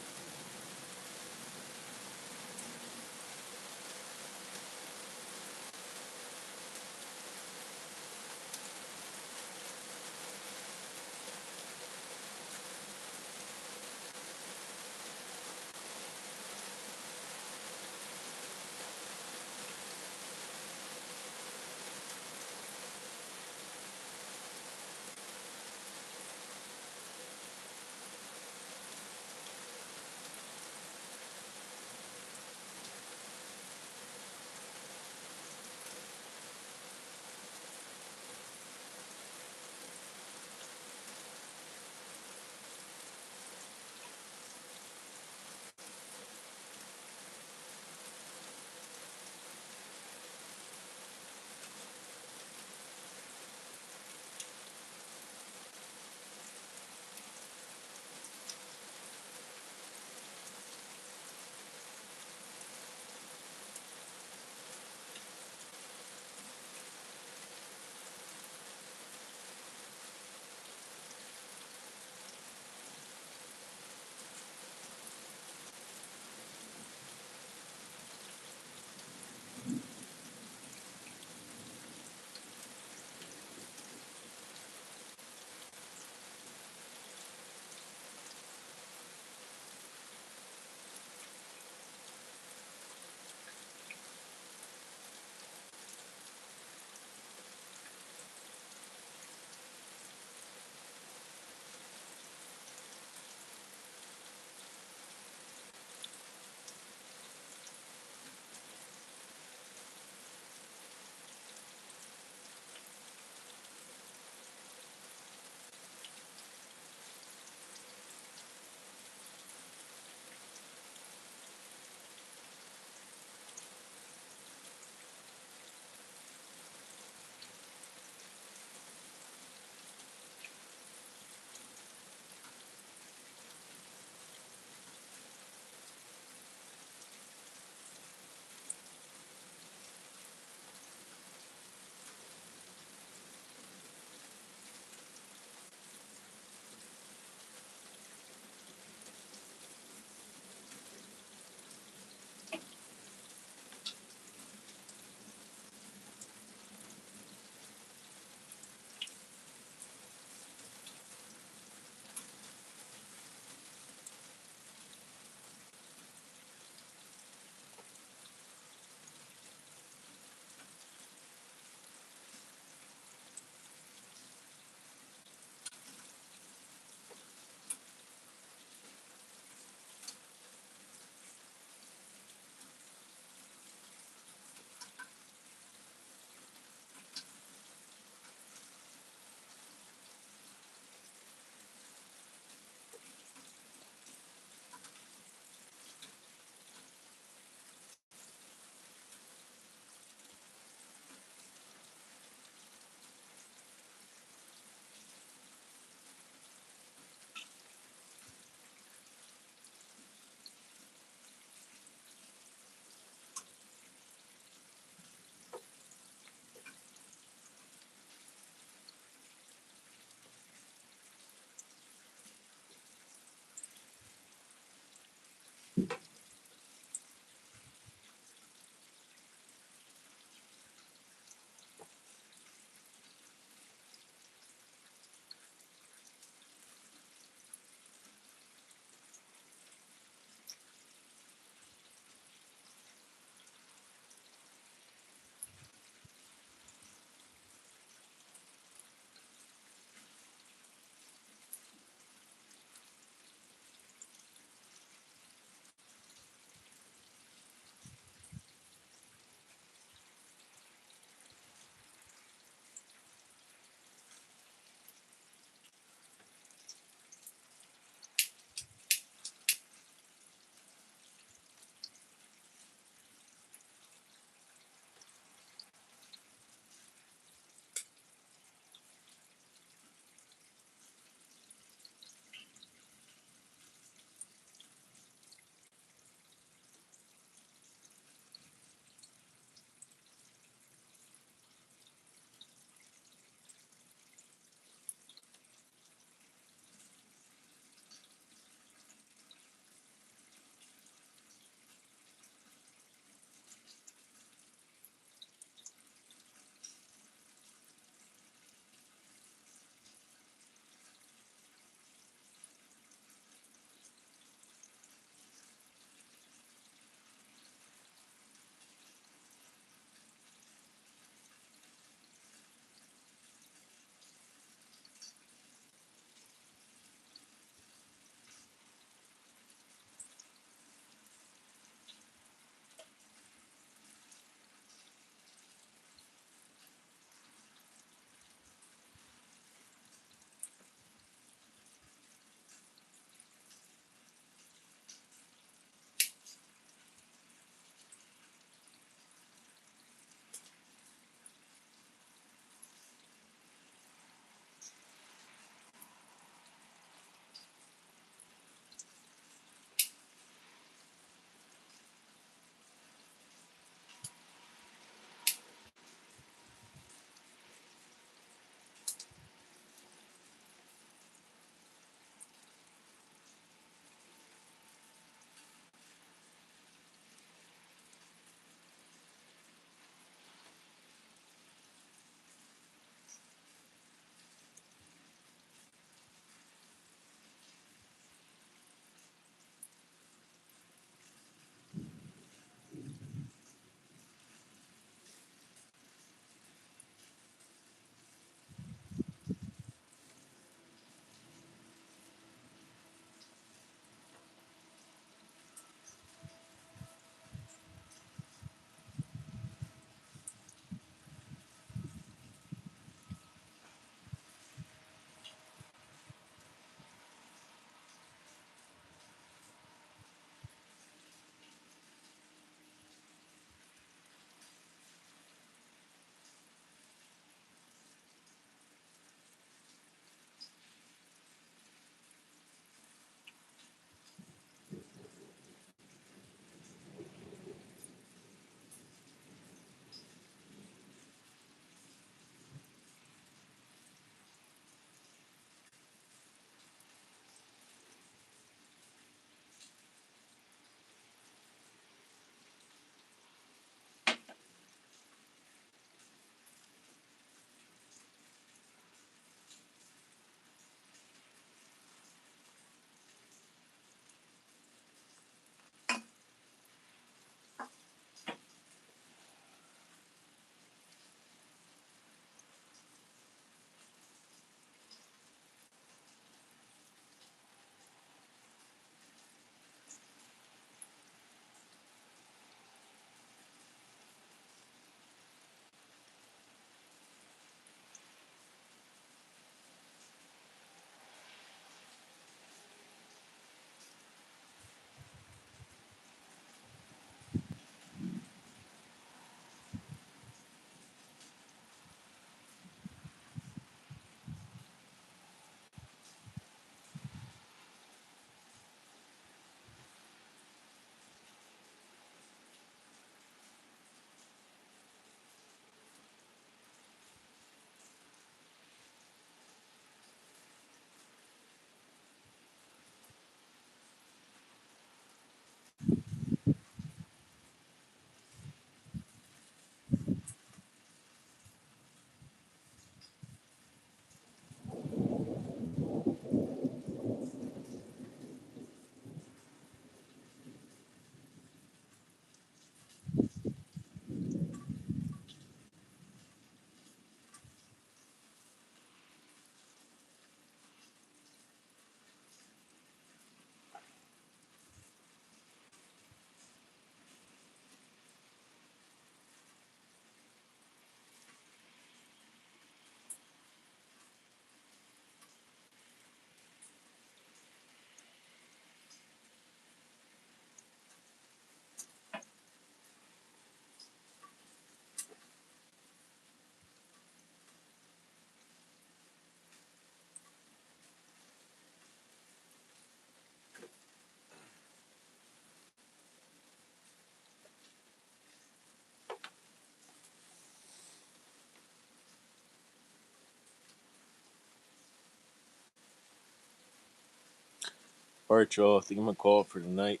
All right, y'all. I think I'm gonna call it for tonight.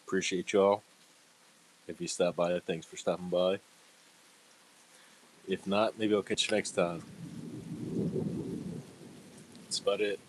Appreciate y'all. If you stop by, thanks for stopping by. If not, maybe I'll catch you next time. That's about it.